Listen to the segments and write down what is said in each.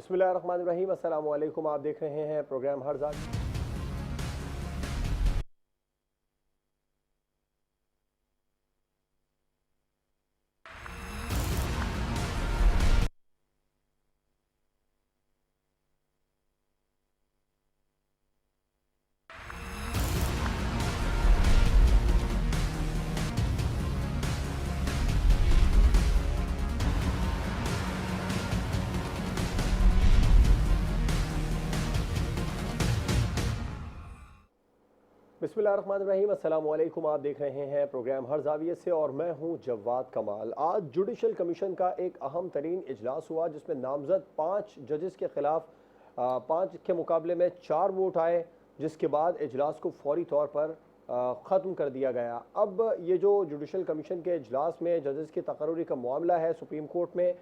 बिस्मिल्लाहिर्रहमानिर्रहीम, अस्सलाम वालेकुम। आप देख रहे हैं प्रोग्राम हर जात। बिस्मिल्लाहिर्रहमानिर्रहीम, अस्सलाम वालेकुम। आप देख रहे हैं प्रोग्राम हर जाविये से और मैं हूं जवाद कमाल। आज जुडिशल कमीशन का एक अहम तरीन इजलास हुआ जिसमें नामजद 5 जजेस के खिलाफ 5 के मुकाबले में 4 वोट आए, जिसके बाद इजलास को फौरी तौर पर ख़त्म कर दिया गया। अब ये जो जुडिशल कमीशन के इजलास में जजेस की तकर्री का मामला है, सुप्रीम कोर्ट में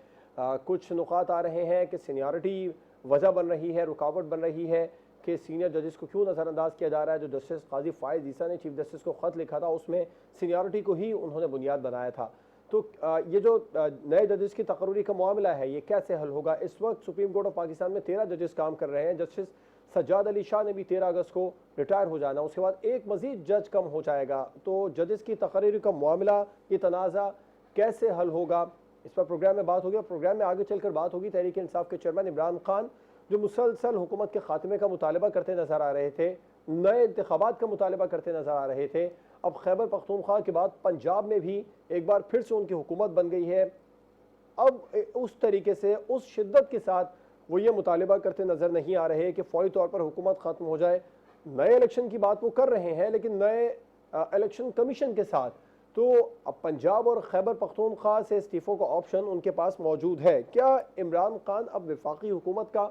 कुछ नुकात आ रहे हैं कि सीनियरिटी वजह बन रही है, रुकावट बन रही है कि सीनियर जजेस को क्यों नज़रअंदाज किया जा रहा है। जो जस्टिस काजी फायज़ ईसा ने चीफ जस्टिस को ख़त लिखा था उसमें सीनियरिटी को ही उन्होंने बुनियाद बनाया था। तो ये जो नए जजेस की तकर्री का मामला है, ये कैसे हल होगा? इस वक्त सुप्रीम कोर्ट ऑफ पाकिस्तान में 13 जजेस काम कर रहे हैं। जस्टिस सज्जाद अली शाह ने भी 13 अगस्त को रिटायर हो जाना, उसके बाद एक मजीद जज कम हो जाएगा। तो जजेस की तकर्री का मामला, ये तनाज़ा कैसे हल होगा, इस पर प्रोग्राम में बात होगी। और प्रोग्राम में आगे चलकर बात होगी तहरीक इंसाफ के चेयरमैन इमरान खान, जो मुसलसल हुकूमत के खात्मे का मुतालबा करते नजर आ रहे थे, नए इंतखाबात का मुतालबा करते नजर आ रहे थे। अब खैबर पख्तूनख्वा के बाद पंजाब में भी एक बार फिर से उनकी हुकूमत बन गई है। अब उस तरीके से, उस शिद्दत के साथ वो ये मुतालबा करते नजर नहीं आ रहे कि फौरी तौर पर हुकूमत ख़त्म हो जाए। नए इलेक्शन की बात वो कर रहे हैं, लेकिन नए इलेक्शन कमीशन के साथ। तो अब पंजाब और खैबर पख्तूनख्वा से इस्तीफ़ों का ऑप्शन उनके पास मौजूद है। क्या इमरान खान अब वफाकी हुकूमत का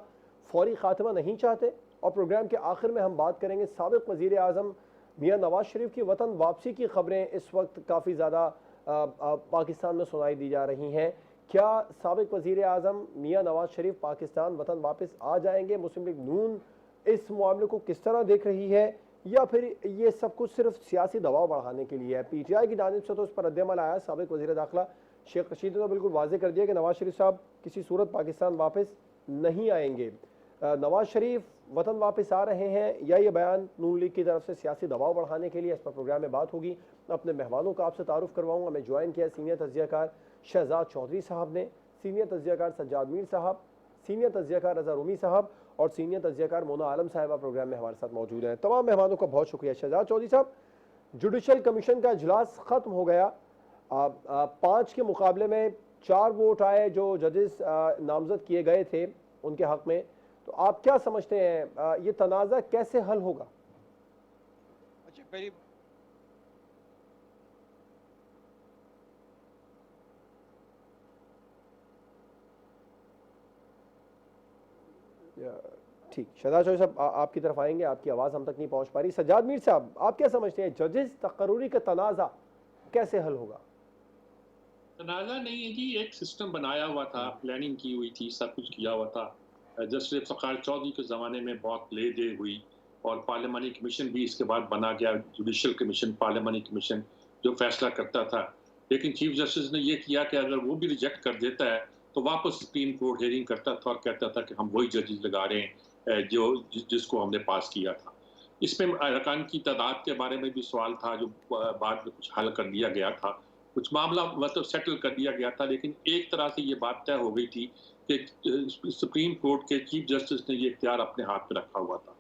फौरी खात्मा नहीं चाहते? और प्रोग्राम के आखिर में हम बात करेंगे साबिक़ वज़ीर आज़म मियाँ नवाज शरीफ की वतन वापसी की खबरें इस वक्त काफ़ी ज़्यादा पाकिस्तान में सुनाई दी जा रही हैं। क्या साबिक़ वज़ीर आज़म मियाँ नवाज शरीफ पाकिस्तान वतन वापस आ जाएंगे? मुस्लिम लीग नून इस मामले को किस तरह देख रही है, या फिर ये सब कुछ सिर्फ सियासी दबाव बढ़ाने के लिए है? PTI की जानिब से तो इस पर रद्द-ए-अमल आया। साबिक़ वज़ीर दाखिला शेख रशीद ने तो बिल्कुल वाज़ेह कर दिया कि नवाज शरीफ साहब किसी सूरत पाकिस्तान वापस नहीं आएंगे। नवाज शरीफ वतन वापस आ रहे हैं, या ये बयान नून लीग की तरफ से सियासी दबाव बढ़ाने के लिए? इस पर प्रोग्राम में बात होगी। अपने मेहमानों का आपसे तारुफ करवाऊंगा। मैं ज्वाइन किया सीनियर तज्ज़ियाकार शहजाद चौधरी साहब ने, सीनियर तज्ज़ियाकार सज्जाद मीर साहब, सीनियर तज्ज़ियाकार रज़ा रूमी साहब और सीनियर तज्ज़ियाकार मोना आलम साहिबा प्रोग्राम में हमारे साथ मौजूद हैं। तमाम मेहमानों का बहुत शुक्रिया। शहजाद चौधरी साहब, जुडिशल कमीशन का इजलास ख़त्म हो गया। 5 के मुकाबले में 4 वोट आए जो जजेस नामजद किए गए थे उनके हक़ में। तो आप क्या समझते हैं, ये तनाज़ा कैसे हल होगा? अच्छा, पहली ठीक, शहजाद चौधरी साहब आपकी तरफ आएंगे, आपकी आवाज़ हम तक नहीं पहुंच पा रही। सज्जाद मीर साहब, आप क्या समझते हैं, जजेस तकर्री का तनाज़ा कैसे हल होगा? तनाज़ा नहीं है जी, एक सिस्टम बनाया हुआ था, प्लानिंग की हुई थी, सब कुछ किया हुआ था। जस्टिस इफ्तिखार चौधरी के ज़माने में बहुत ले दे हुई और पार्लियामानी कमीशन भी इसके बाद बना गया, जुडिशल कमीशन, पार्लियामानी कमीशन, जो फैसला करता था। लेकिन चीफ जस्टिस ने ये किया कि अगर वो भी रिजेक्ट कर देता है तो वापस सुप्रीम कोर्ट हेयरिंग करता था और कहता था कि हम वही जजेस लगा रहे हैं जिसको हमने पास किया था। इसमें अरकान की तादाद के बारे में भी सवाल था, जो बाद में कुछ हल कर लिया गया था, कुछ मामला मतलब सेटल कर दिया गया था। लेकिन एक तरह से ये बात तय हो गई थी कि सुप्रीम कोर्ट के चीफ जस्टिस ने ये इख्तियार अपने हाथ में रखा हुआ था।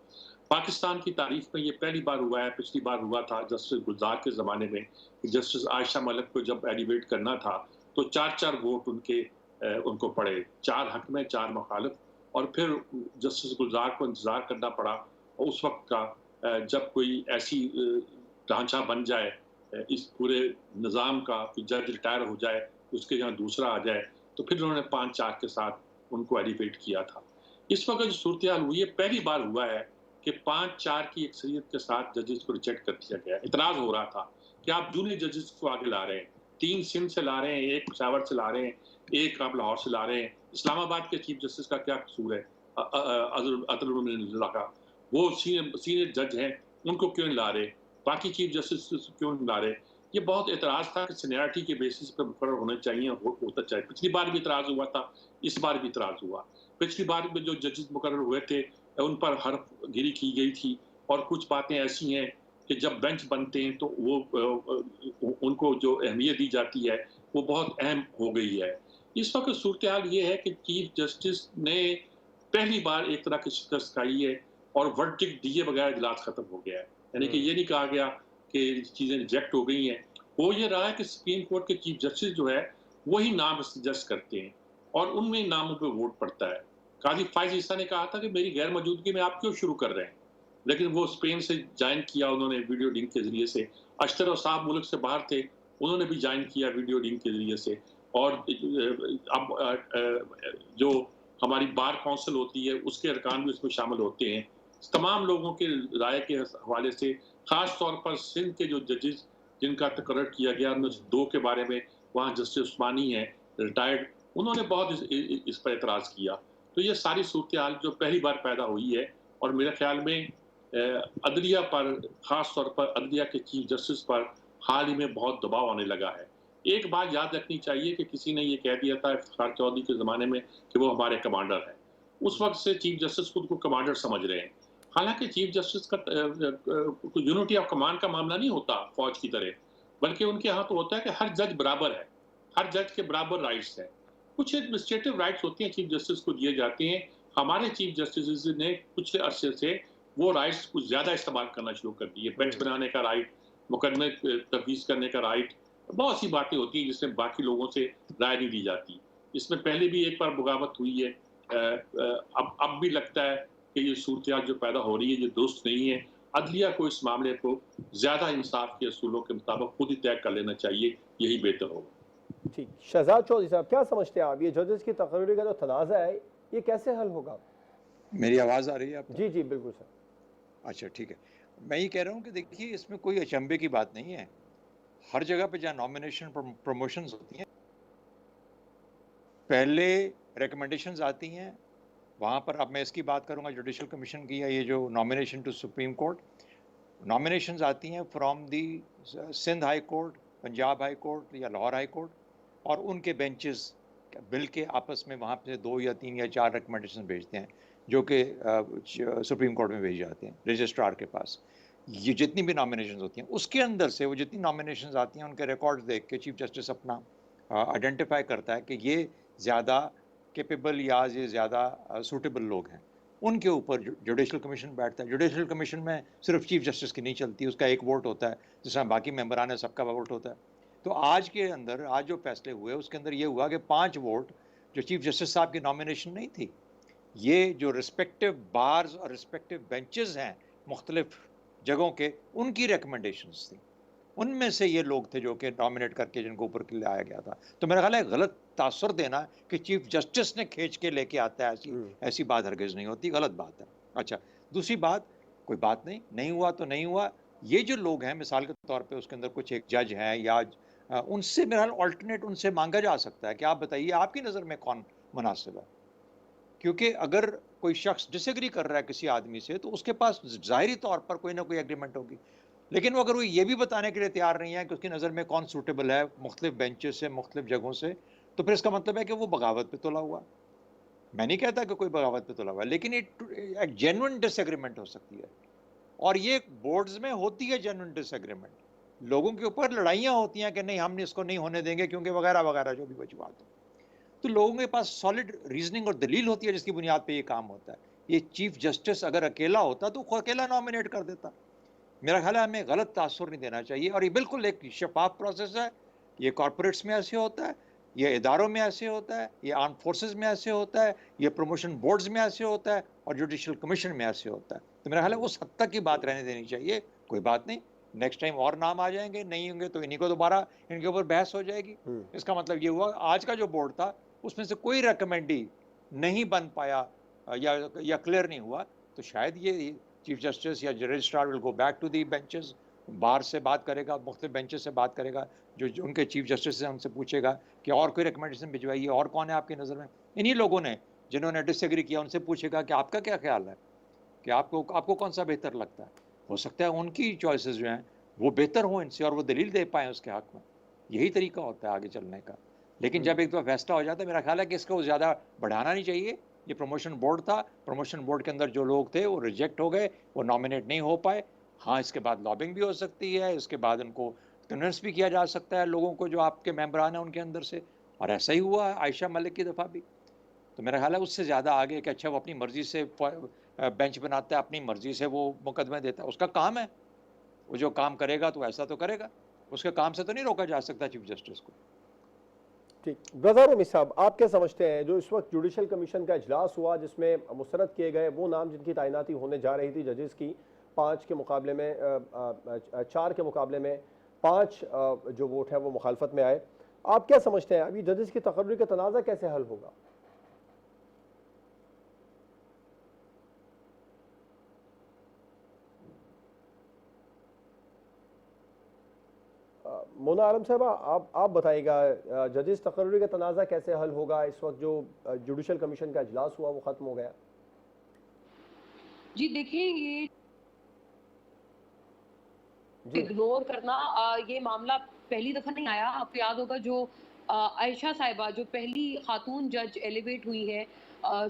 पाकिस्तान की तारीख में ये पहली बार हुआ है, पिछली बार हुआ था जस्टिस गुलजार के ज़माने में, जस्टिस आयशा मलिक को जब एलिवेट करना था तो 4-4 वोट उनको पड़े, 4 हक में 4 मुखालिफ, और फिर जस्टिस गुलजार को इंतज़ार करना पड़ा। और उस वक्त का जब कोई ऐसी ढांचा बन जाए इस पूरे निज़ाम का, कि जज रिटायर हो जाए, उसके जहाँ दूसरा आ जाए, तो फिर उन्होंने 5-4 के साथ उनको एलिवेट किया था। इस वक्त जो सूरत हाल हुई है, पहली बार हुआ है कि 5-4 की अक्सरियत के साथ जजेस को रिजेक्ट कर दिया गया। इतराज़ हो रहा था कि आप जूनियर जजेस को आगे ला रहे हैं, 3 सिंध से ला रहे हैं, 1 पेशावर से ला रहे हैं, 1 आप लाहौर से ला रहे हैं। इस्लामाबाद के चीफ जस्टिस का क्या कसूर है? अतुल्ला का, वो सीनियर जज हैं, उनको क्यों नहीं ला रहे? बाकी चीफ जस्टिस क्यों नहीं ला रहे? ये बहुत एतराज़ था कि सीनियरिटी के बेसिस पर मुकर्रर होने चाहिए, होता चाहिए। पिछली बार भी इतराज़ हुआ था, इस बार भी इतराज़ हुआ। पिछली बार में जो जजेस मुकर्रर हुए थे उन पर हरफगिरी की गई थी, और कुछ बातें ऐसी हैं कि जब बेंच बनते हैं तो वो उनको जो अहमियत दी जाती है वो बहुत अहम हो गई है। इस वक्त सूरत हाल ये है कि चीफ जस्टिस ने पहली बार एक तरह की शिकस्त खाई है और वर्डिक्ट दिए बगैर इजलास खत्म हो गया है। यानी कि ये नहीं कहा गया कि चीजें रिजेक्ट हो गई हैं। हो ये रहा है कि सुप्रीम कोर्ट के चीफ जस्टिस जो है वही नाम सजेस्ट करते हैं और उनमें नामों पे वोट पड़ता है। काजी फाइज ईसा ने कहा था कि मेरी गैर मौजूदगी में आप क्यों शुरू कर रहे हैं, लेकिन वो स्पेन से ज्वाइन किया उन्होंने वीडियो लिंक के जरिए से। अशतर और साहब मुल्क से बाहर थे, उन्होंने भी ज्वाइन किया वीडियो लिंक के जरिए से। और अब जो हमारी बार काउंसिल होती है उसके अरकान भी उसमें शामिल होते हैं। तमाम लोगों के राय के हवाले से, खास तौर पर सिंध के जो जजेस जिनका तकर्रर किया गया उनमें से 2 के बारे में, वहाँ जस्टिस उस्मानी हैं रिटायर्ड, उन्होंने बहुत इस पर एतराज़ किया। तो ये सारी सूरत हाल जो पहली बार पैदा हुई है, और मेरे ख्याल में अदलिया पर, खास तौर पर अदलिया के चीफ जस्टिस पर हाल ही में बहुत दबाव आने लगा है। एक बात याद रखनी चाहिए कि किसी ने ये कह दिया था इफ्तिखार चौधरी के ज़माने में कि वो हमारे कमांडर हैं। उस वक्त से चीफ जस्टिस खुद को कमांडर समझ रहे हैं। हालांकि चीफ जस्टिस का यूनिटी ऑफ कमांड का मामला नहीं होता फौज की तरह, बल्कि उनके यहाँ तो होता है कि हर जज बराबर है, हर जज के बराबर राइट्स हैं। कुछ एडमिनिस्ट्रेटिव राइट्स होती हैं चीफ जस्टिस को दिए जाते हैं। हमारे चीफ जस्टिस ने पिछले अरसे से वो राइट्स कुछ ज़्यादा इस्तेमाल करना शुरू कर दिए। बेंच बनाने का राइट, मुकदमे तफवीज़ करने का राइट, बहुत सी बातें होती हैं जिसमें बाकी लोगों से राय नहीं दी जाती। इसमें पहले भी एक बार बगावत हुई है। अब भी लगता है कि ये सूरत जो पैदा हो रही है ये दुरुस्त नहीं है। अदलिया को इस मामले को ज़्यादा इंसाफ के असूलों के मुताबिक खुद ही तय कर लेना चाहिए, यही बेहतर होगा। ठीक, शहजाद चौधरी साहब क्या समझते हैं आप, ये जजेस की तकरीर का जो तनाज़ा है ये कैसे हल होगा? मेरी आवाज़ आ रही है आपको? जी जी बिल्कुल सर। अच्छा ठीक है। मैं ये कह रहा हूँ कि देखिए इसमें कोई अचंभे की बात नहीं है। हर जगह पे जहाँ नॉमिनेशन प्रमोशंस होती हैं, पहले रिकमेंडेशंस आती हैं, वहाँ पर अब मैं इसकी बात करूँगा जुडिशल कमीशन की, या ये जो nomination to supreme court, nominations आती हैं from the Sindh high court, Punjab high court या लाहौर हाई कोर्ट, और उनके बेंचेस मिल के आपस में वहाँ से 2 या 3 या 4 रिकमेंडेशन भेजते हैं जो कि सुप्रीम कोर्ट में भेजे जाते हैं रजिस्ट्रार के पास। ये जितनी भी नॉमिनेशंस होती हैं उसके अंदर से वो जितनी नॉमिनेशंस आती हैं उनके रिकॉर्ड्स देख के चीफ जस्टिस अपना आइडेंटिफाई करता है कि ये ज़्यादा कैपेबल या ये ज़्यादा सूटेबल लोग हैं, उनके ऊपर जुडिशल कमीशन बैठता है। जुडिशल कमीशन में सिर्फ चीफ जस्टिस की नहीं चलती, उसका एक वोट होता है, जिसमें बाकी मेंबरान है सबका वोट होता है। तो आज के अंदर आज जो फैसले हुए उसके अंदर ये हुआ कि 5 वोट जो चीफ जस्टिस साहब की नॉमिनेशन नहीं थी, ये जो रिस्पेक्टिव बार्स और रिस्पेक्टिव बेंचेस हैं मुख्तलिफ जगहों के, उनकी रिकमेंडेशंस थी, उनमें से ये लोग थे जो कि नॉमिनेट करके जिनको ऊपर के लिए आया गया था। तो मेरा ख्याल है गलत तासुर देना कि चीफ जस्टिस ने खींच के लेके आता है, ऐसी बात हरगिज़ नहीं होती, गलत बात है। अच्छा, दूसरी बात, कोई बात नहीं हुआ तो नहीं हुआ। ये जो लोग हैं मिसाल के तौर पे उसके अंदर कुछ एक जज हैं या उनसे मेरा ऑल्टरनेट उनसे मांगा जा सकता है कि आप बताइए आपकी नज़र में कौन मुनासिब है, क्योंकि अगर कोई शख्स डिसएग्री कर रहा है किसी आदमी से तो उसके पास ज़ाहिरी तौर पर कोई ना कोई एग्रीमेंट होगी, लेकिन वो अगर वो ये भी बताने के लिए तैयार नहीं है कि उसकी नज़र में कौन सूटेबल है मुख्तलिफ बेंचेस से मुख्तलिफ जगहों से, तो फिर इसका मतलब है कि वो बगावत पे तुला हुआ। मैं नहीं कहता कि कोई बगावत पे तुला हुआ है, लेकिन एक जेन्युइन डिसएग्रीमेंट हो सकती है, और ये बोर्ड्स में होती है जेन्युइन डिसएग्रीमेंट। लोगों के ऊपर लड़ाइयाँ होती हैं कि नहीं हम इसको नहीं होने देंगे क्योंकि वगैरह वगैरह जो भी वजूहत हो, तो लोगों के पास सॉलिड रीजनिंग और दलील होती है जिसकी बुनियाद पे ये काम होता है। ये चीफ जस्टिस अगर अकेला होता तो वो अकेला नॉमिनेट कर देता। मेरा ख्याल है हमें गलत तासुर नहीं देना चाहिए, और ये बिल्कुल एक शफाफ प्रोसेस है। ये कॉर्पोरेट्स में ऐसे होता है, ये इदारों में ऐसे होता है, ये आर्म फोर्सेस में ऐसे होता है, ये प्रमोशन बोर्ड्स में ऐसे होता है, और जुडिशल कमीशन में ऐसे होता है। तो मेरा ख्याल है उस हद तक की बात रहने देनी चाहिए। कोई बात नहीं, नेक्स्ट टाइम और नाम आ जाएंगे, नहीं होंगे तो इन्हीं को दोबारा इनके ऊपर बहस हो जाएगी। इसका मतलब ये हुआ आज का जो बोर्ड था उसमें से कोई रिकमेंडी नहीं बन पाया या क्लियर नहीं हुआ, तो शायद ये चीफ जस्टिस या registrar will go back to the benches, bar से बात करेगा, मुख्तलिफ बेंचेस से बात करेगा, जो उनके चीफ जस्टिस हैं उनसे पूछेगा कि और कोई रिकमेंडेशन भिजवाइए, और कौन है आपकी नज़र में। इन्हीं लोगों ने जिन्होंने डिसएग्री किया उनसे पूछेगा कि आपका क्या ख्याल है, कि आपको कौन सा बेहतर लगता है। हो सकता है उनकी चॉइसेस जो हैं वो बेहतर हों इनसे और वो दलील दे पाएँ उसके हक़ में। यही तरीका होता है आगे चलने का। लेकिन जब एक दफ़ा फैसला हो जाता है, मेरा ख्याल है कि इसको ज़्यादा बढ़ाना नहीं चाहिए, ये प्रमोशन बोर्ड था, प्रमोशन बोर्ड के अंदर जो लोग थे वो रिजेक्ट हो गए, वो नॉमिनेट नहीं हो पाए। हाँ, इसके बाद लॉबिंग भी हो सकती है, इसके बाद उनको कन्विंस भी किया जा सकता है लोगों को जो आपके मेंबरान हैं उनके अंदर से, और ऐसा ही हुआ है आयशा मलिक की दफ़ा भी। तो मेरा ख्याल है उससे ज़्यादा आगे कि अच्छा वो अपनी मर्जी से बेंच बनाता है, अपनी मर्जी से वो मुकदमे देता है, उसका काम है, वो जो काम करेगा तो ऐसा तो करेगा, उसके काम से तो नहीं रोका जा सकता चीफ जस्टिस को। ठीक, ब्रदर उमी साहब, आप क्या समझते हैं जो इस वक्त जुडिशल कमीशन का इजलास हुआ जिसमें मुस्तरद किए गए वो नाम जिनकी तैनाती होने जा रही थी जजेस की 5 के मुकाबले में 4 के मुकाबले में 5 जो वोट है वो मुखालफत में आए, आप क्या समझते हैं अभी जजेस की तकर्री का तनाज़ा कैसे हल होगा? मोना आलम साहब, आप बताइएगा जजेस तकर्री का तनाज़ा कैसे हल होगा इस वक्त जो जुडिशल कमीशन का इजलास हुआ वो ख़त्म हो गया? जी देखिए, ये जी इग्नोर करना, ये मामला पहली दफा नहीं आया। आपको याद होगा जो आयशा साहिबा जो पहली खातून जज एलिवेट हुई है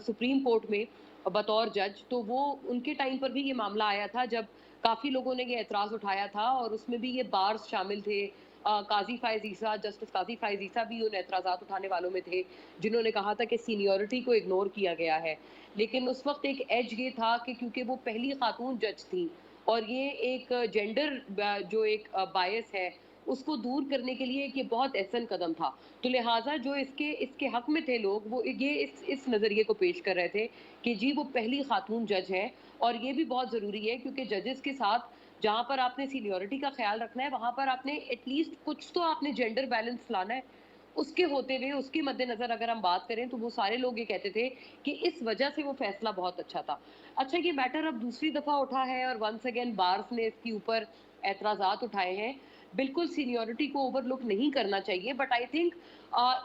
सुप्रीम कोर्ट में बतौर जज, तो वो उनके टाइम पर भी ये मामला आया था जब काफी लोगों ने ये एतराज उठाया था, और उसमें भी ये बार्स शामिल थे। काजी फायज ईसा, जस्टिस काजी फायज ईसा भी उन एतराजात उठाने वालों में थे जिन्होंने कहा था कि सीनियरिटी को इग्नोर किया गया है। लेकिन उस वक्त एक एज ये था कि क्योंकि वो पहली खातून जज थी और ये एक जेंडर जो एक बायस है उसको दूर करने के लिए ये बहुत एहसन कदम था। तो लिहाजा जो इसके इसके हक में थे लोग, वो ये इस नज़रिए को पेश कर रहे थे कि जी वो पहली खातून जज है, और ये भी बहुत ज़रूरी है क्योंकि जजेस के साथ जहाँ पर आपने सीनियरिटी का ख्याल रखना है वहाँ पर आपने एटलीस्ट कुछ तो आपने जेंडर बैलेंस लाना है। उसके होते हुए, उसके मद्देनजर अगर हम बात करें तो वो सारे लोग ये कहते थे कि इस वजह से वो फैसला बहुत अच्छा था। अच्छा, ये मैटर अब दूसरी दफा उठा है और वंस अगेन बार्स ने इसके ऊपर एतराजात उठाए हैं। बिल्कुल सीनियरिटी को ओवरलुक नहीं करना चाहिए, बट आई थिंक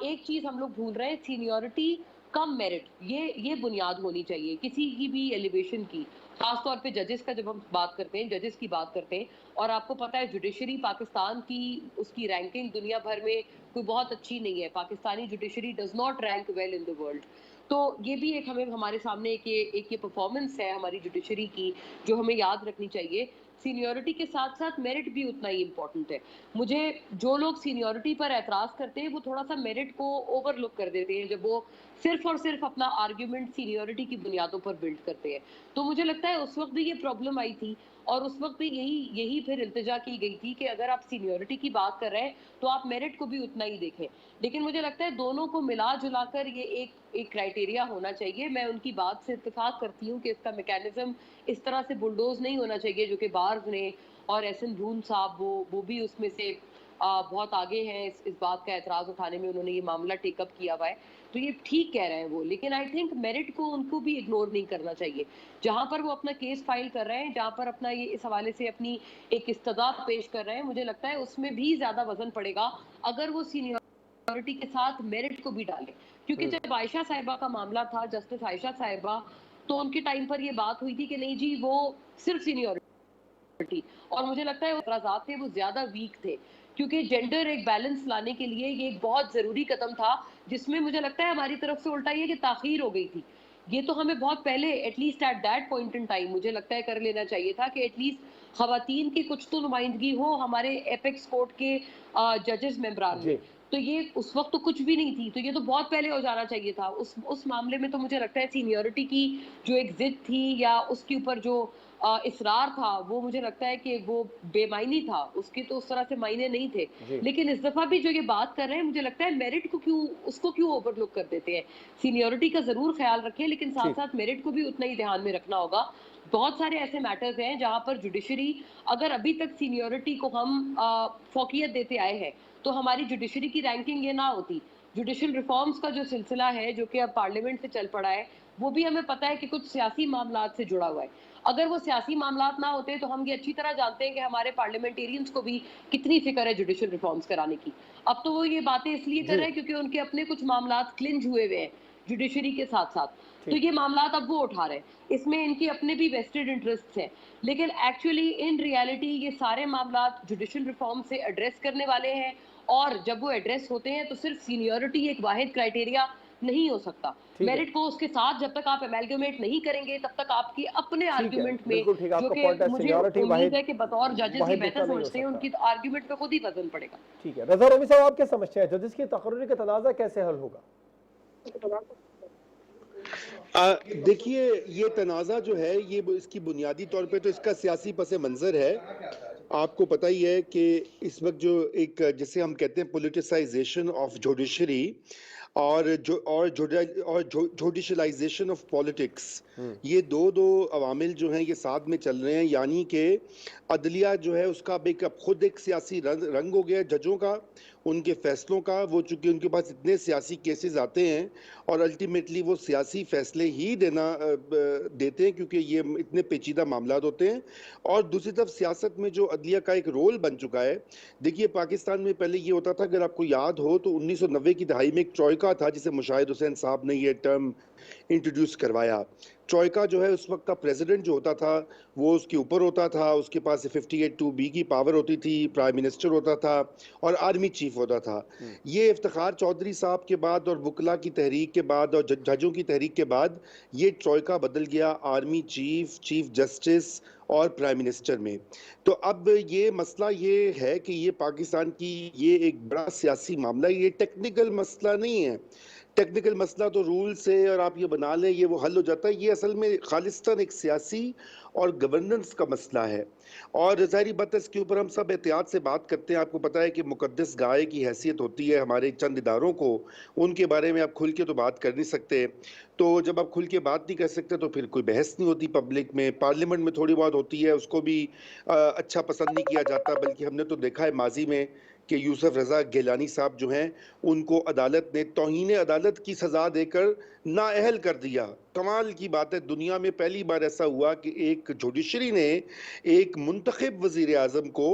एक चीज हम लोग भूल रहे हैं, सीनियरिटी कम मेरिट, ये बुनियाद होनी चाहिए किसी की भी एलिवेशन की। खासतौर पे जजेस का जब हम बात करते हैं, जजेस की बात करते हैं, और आपको पता है जुडिशरी पाकिस्तान की उसकी रैंकिंग दुनिया भर में कोई बहुत अच्छी नहीं है। Pakistani judiciary does not rank well in the world. तो ये भी एक हमें हमारे सामने एक ये परफॉर्मेंस है हमारी जुडिशरी की जो हमें याद रखनी चाहिए। सीनियरिटी के साथ साथ मेरिट भी उतना ही इम्पोर्टेंट है। मुझे जो लोग सीनियरिटी पर एतराज करते हैं वो थोड़ा सा मेरिट को ओवरलुक कर देते हैं जब वो सिर्फ और सिर्फ अपना आर्ग्यूमेंट सीनियरिटी की बुनियादों पर बिल्ड करते हैं। तो मुझे लगता है उस वक्त भी ये प्रॉब्लम आई थी, और उस वक्त भी यही फिर इल्तिजा की गई थी कि अगर आप सीनियरिटी की बात कर रहे हैं तो आप मेरिट को भी उतना ही देखें। लेकिन मुझे लगता है दोनों को मिला जुला कर ये एक क्राइटेरिया होना चाहिए। मैं उनकी बात से इत्तेफाक करती हूँ कि इसका मैकेनिज्म इस तरह से बुलडोज नहीं होना चाहिए जो कि बार्स ने और एहसन भून साहब वो भी उसमें से बहुत आगे हैं इस बात का एतराज उठाने में, उन्होंने ये मामला टेकअप किया हुआ है, तो ये ठीक कह रहे हैं वो। लेकिन आई थिंक मेरिट को उनको भी इग्नोर नहीं करना चाहिए। जहां पर वो अपना केस फाइल कर रहे हैं, जहां पर अपना ये इस हवाले से अपनी एक इस्तदा पेश कर रहे हैं, मुझे लगता है उसमें भी ज्यादा वजन पड़ेगा अगर वो सीनियरिटी के साथ मेरिट को भी डाले। क्योंकि जब आयशा साहिबा का मामला था, जस्टिस आयशा साहिबा, तो उनके टाइम पर ये बात हुई थी कि नहीं जी वो सिर्फ सीनियरिटी, और मुझे लगता है एतराज़ात थे वो ज्यादा वीक थे क्योंकि जेंडर एक बैलेंस लाने के लिए ये एक बहुत जरूरी कदम था जिसमें मुझे लगता है हमारी तरफ से उल्टा ये कि ताखीर हो गई थी। ये तो हमें बहुत पहले at least at that point in time मुझे लगता है कर लेना चाहिए था कि एटलीस्ट खवातीन की कुछ तो नुमाइंदगी हो हमारे एपेक्स कोर्ट के जजेस मेंबरान में। तो ये उस वक्त तो कुछ भी नहीं थी, तो ये तो बहुत पहले हो जाना चाहिए था। उस मामले में तो मुझे लगता है सीनियरिटी की जो एक जिद थी या उसके ऊपर जो इसरार था वो मुझे लगता है कि वो बेमायनी था, उसके तो उस तरह से मायने नहीं थे। लेकिन इस दफा भी जो ये बात कर रहे हैं मुझे लगता है मेरिट को क्यों ओवरलुक कर देते हैं। सीनियरिटी का जरूर ख्याल रखें लेकिन साथ साथ मेरिट को भी उतना ही ध्यान में रखना होगा। बहुत सारे ऐसे मैटर्स हैं जहां पर जुडिशरी, अगर अभी तक सीनियरिटी को हम फौकियत देते आए हैं तो हमारी जुडिशरी की रैंकिंग ये ना होती। जुडिशल रिफॉर्म्स का जो सिलसिला है जो कि अब पार्लियामेंट से चल पड़ा है, वो भी हमें पता है कि कुछ सियासी मामलात से जुड़ा हुआ है। अगर वो सियासी मामलात ना होते तो हम ये अच्छी तरह जानते हैं कि हमारे पार्लियामेंटेरियंस को भी कितनी फिक्र है जुडिशल रिफॉर्म्स कराने की। अब तो वो ये बातें इसलिए कर रहे हैं क्योंकि उनके अपने कुछ मामलात क्लिंज हुए हुए हैं जुडिशरी के साथ साथ, तो ये मामलात अब वो उठा रहे हैं, इसमें इनके अपने भी वेस्टेड इंटरेस्ट हैं। लेकिन एक्चुअली इन रियलिटी ये सारे मामलात जुडिशल रिफॉर्म से एड्रेस करने वाले हैं, और जब वो एड्रेस होते हैं तो सिर्फ सीनियरिटी एक वाहिद क्राइटेरिया नहीं हो सकता। ठीक है। मेरिट को उसके साथ जब तक आप एमेलगमेट नहीं करेंगे तब तक आपकी अपने ठीक है, आर्ग्यूमेंट में, बिल्कुल ठीक है, जो आपका कि पॉइंट है, मुझे सीनियरिटी उम्मीद वाहिद है कि बतौर जजेस ये वाहिद बेहतर नुक्ता नहीं हो समझते हैं, सकता। उनकी आर्ग्यूमेंट पे खुद ही वजन पड़ेगा। ठीक है, रजा रमी साहब, आप क्या समझते हैं जजेस की तकर्री का तनाज़ा कैसे हल होगा? देखिए, ये तनाज़ा जो है ये इसकी बुनियादी तौर पे तो इसका सियासी पस मंज़र है। आपको पता ही है कि इस वक्त जो एक जिसे हम कहते हैं पोलिटिसाइजेशन ऑफ जुडिशरी और जुडिशलाइजेशन ऑफ पॉलिटिक्स, ये दो अवामिल जो हैं ये साथ में चल रहे हैं। यानी कि अदलिया जो है उसका अब खुद एक सियासी रंग हो गया जजों का, उनके फैसलों का। वो चूंकि उनके पास इतने सियासी केसेस आते हैं और अल्टीमेटली वो सियासी फैसले ही देते हैं क्योंकि ये इतने पेचीदा मामलात होते हैं। और दूसरी तरफ सियासत में जो अदलिया का एक रोल बन चुका है, देखिए पाकिस्तान में पहले ये होता था, अगर आपको याद हो तो 1990 की दहाई में एक ट्रॉयका था जिसे मुशाहिद हुसैन साहब ने ये टर्म इंट्रोड्यूस करवाया। ट्रॉयका जो है उस वक्त का प्रेसिडेंट जो होता था वो उसके ऊपर होता था, उसके पास 58(2)B की पावर होती थी, प्राइम मिनिस्टर होता था और आर्मी चीफ होता था। ये इफ्तिखार चौधरी साहब के बाद और वकला की तहरीक के बाद और जजों की तहरीक के बाद ये ट्रॉयका बदल गया आर्मी चीफ, चीफ जस्टिस और प्राइम मिनिस्टर में। तो अब ये मसला ये है कि ये पाकिस्तान की ये एक बड़ा सियासी मामला, ये टेक्निकल मसला नहीं है। टेक्निकल मसला तो रूल से और आप ये बना लें ये वो हल हो जाता है। ये असल में खालिस्तान एक सियासी और गवर्नेंस का मसला है और ज़ाहिरी बात है इसके ऊपर हम सब एहतियात से बात करते हैं। आपको पता है कि मुकद्दस गाय की हैसियत होती है हमारे चंद इदारों को, उनके बारे में आप खुल के तो बात कर नहीं सकते। तो जब आप खुल के बात नहीं कर सकते तो फिर कोई बहस नहीं होती पब्लिक में। पार्लियामेंट में थोड़ी बहुत होती है, उसको भी अच्छा पसंद नहीं किया जाता। बल्कि हमने तो देखा है माजी में कि यूसुफ रजा गिलानी साहब जो हैं उनको अदालत ने तौहीन अदालत की सज़ा देकर नाअहल कर दिया। कमाल की बात है, दुनिया में पहली बार ऐसा हुआ कि एक जुडिशरी ने एक मुंतखब वज़ीर आज़म को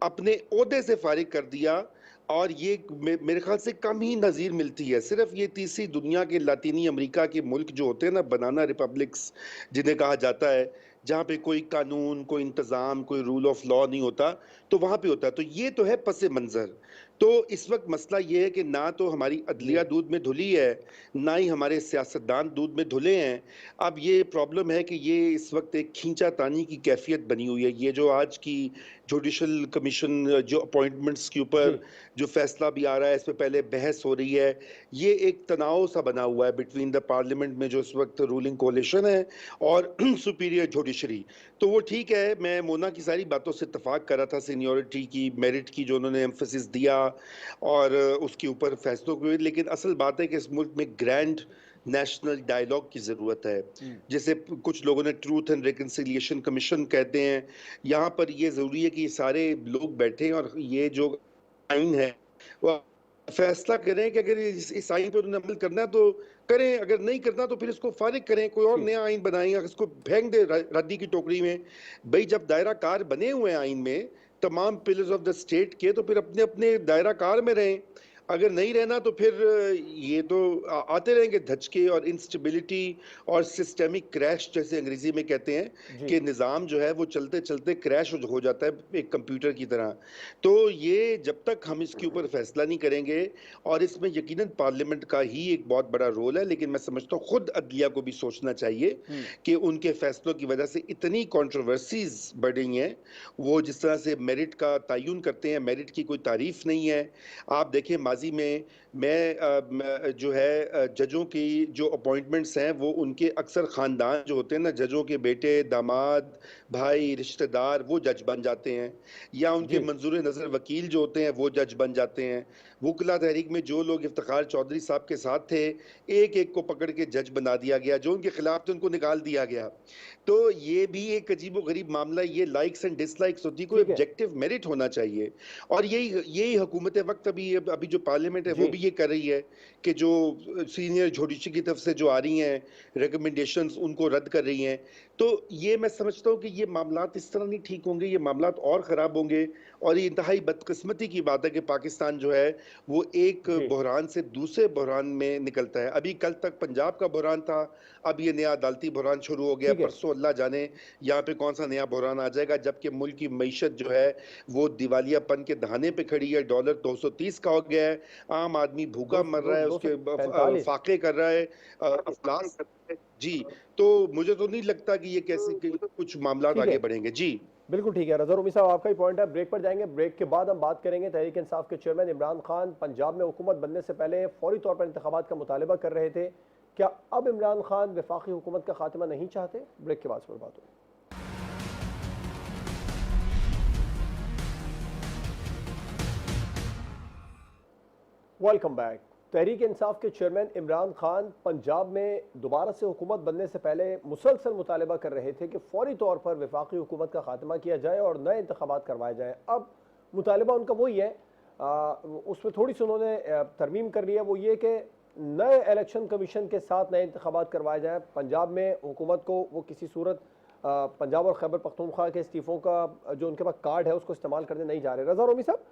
अपने ओहदे से फारिग कर दिया। और ये मेरे ख्याल से कम ही नज़ीर मिलती है। सिर्फ ये तीसरी दुनिया के लातीनी अमेरिका के मुल्क जो होते हैं ना, बनाना रिपब्लिक्स जिन्हें कहा जाता है, जहाँ पे कोई कानून, कोई इंतज़ाम, कोई रूल ऑफ लॉ नहीं होता, तो वहाँ पे होता है। तो ये तो है पस मंज़र। तो इस वक्त मसला ये है कि ना तो हमारी अदलिया दूध में धुली है, ना ही हमारे सियासतदान दूध में धुले हैं। अब ये प्रॉब्लम है कि ये इस वक्त एक खींचा तानी की कैफियत बनी हुई है। ये जो आज की जुडिशल कमीशन जो अपॉइंटमेंट्स के ऊपर जो फैसला भी आ रहा है, इस पर पहले बहस हो रही है, ये एक तनाव सा बना हुआ है बिटवीन द पार्लियामेंट में जो इस वक्त रूलिंग कोalition है और सुपीरियर जुडिशरी। तो वो ठीक है, मैं मोना की सारी बातों से इत्तफाक कर रहा था, सीनियरिटी की, मेरिट की जो उन्होंने एम्फेसिस दिया और उसके ऊपर फैसलों को। लेकिन असल बात है कि इस मुल्क में ग्रैंड नेशनल डायलॉग की ज़रूरत है, जिसे कुछ लोगों ने ट्रूथ एंड रिकन्सिलिएशन कमीशन कहते हैं। यहाँ पर ये ज़रूरी है कि ये सारे लोग बैठें और ये जो आइन है वो फैसला करें कि अगर इस आइन पर उन्हें अमल करना है तो करें, अगर नहीं करना तो फिर इसको फारिग करें, कोई और नया आइन बनाएं, इसको फेंक दे रद्दी की टोकरी में। भाई जब दायरा कार बने हुए हैं आइन में तमाम पिलर्स ऑफ द स्टेट के, तो फिर अपने अपने दायरा कार में रहें। अगर नहीं रहना तो फिर ये तो आते रहेंगे धचके और इंस्टेबिलिटी और सिस्टेमिक क्रैश, जैसे अंग्रेजी में कहते हैं कि निज़ाम जो है वो चलते चलते क्रैश हो जाता है एक कंप्यूटर की तरह। तो ये जब तक हम इसके ऊपर फैसला नहीं करेंगे, और इसमें यकीनन पार्लियामेंट का ही एक बहुत बड़ा रोल है, लेकिन मैं समझता हूँ खुद अदलिया को भी सोचना चाहिए कि उनके फैसलों की वजह से इतनी कंट्रोवर्सीज बढ़ रही हैं। वो जिस तरह से मेरिट का तयन करते हैं, मेरिट की कोई तारीफ नहीं है। आप देखें में मैं जो है जजों की जो अपॉइंटमेंट्स हैं वो उनके अक्सर ख़ानदान जो होते हैं ना, जजों के बेटे, दामाद, भाई, रिश्तेदार वो जज बन जाते हैं, या उनके मंजूर नज़र वकील जो होते हैं वो जज बन जाते हैं। वकला तहरीक में जो लोग इफ्तिखार चौधरी साहब के साथ थे, एक एक को पकड़ के जज बना दिया गया, जो उनके खिलाफ थे उनको निकाल दिया गया। तो ये भी एक अजीब गरीब मामला। ये लाइक्स एंड डिसलाइक्स होती, कोई ऑब्जेक्टिव मेरिट होना चाहिए। और यही हुकूमत वक्त अभी जो पार्लियामेंट है वो भी ये कर रही है कि जो सीनियर जुडिशरी की तरफ से जो आ रही हैं रिकमेंडेशंस उनको रद्द कर रही हैं। तो ये मैं समझता हूँ कि ये मामलात इस तरह नहीं ठीक होंगे, ये मामलात और ख़राब होंगे। और ये इंतहाई बदकिस्मती की बात है कि पाकिस्तान जो है वो एक बहरान से दूसरे बहरान में निकलता है। अभी कल तक पंजाब का बहरान था, अब ये नया अदालती बहरान शुरू हो गया। परसों अल्लाह जाने यहाँ पे कौन सा नया बहरान आ जाएगा, जबकि मुल्क की मईशत जो है वो दिवालियापन के दहाने पे खड़ी है। डॉलर 230 का हो गया है है, आम आदमी भूखा मर रहा है, उसके 245 फाके कर रहा है, अफलास कर रहा है जी। तो मुझे तो नहीं लगता कि ये कैसे कुछ मामला ठीक आगे है, बढ़ेंगे जी। बिल्कुल ठीक है रज़ा रूमी साहब, आपका ही पॉइंट है। ब्रेक पर जाएंगे, ब्रेक के बाद हम बात करेंगे। तहरीक इंसाफ के चेयरमैन इमरान खान पंजाब में हुकूमत बनने से पहले फौरी तौर पर इंतखाबात का मुतालबा कर रहे थे। क्या अब इमरान खान वफाकी हुकूमत का खात्मा नहीं चाहते? ब्रेक के बाद पर बात होगी। Welcome back. तहरीक इंसाफ के चेयरमैन इमरान खान पंजाब में दोबारा से हुकूमत बनने से पहले मुसलसल मुतालबा कर रहे थे कि फौरी तौर पर वफाकी हुकूमत का खात्मा किया जाए और नए इंतखाबात करवाए जाएँ। अब मुतालबा उनका वही है, उसमें थोड़ी सी उन्होंने तरमीम कर लिया, वो ये कि नए इलेक्शन कमीशन के साथ नए इंतखाबात करवाए जाएँ। पंजाब में हुकूमत को वो किसी सूरत पंजाब और खैबर पख्तूनख्वा के इस्तीफ़ों का जो उनके पास कार्ड है उसको इस्तेमाल करने नहीं जा रहे। रज़ा रूमी साहब,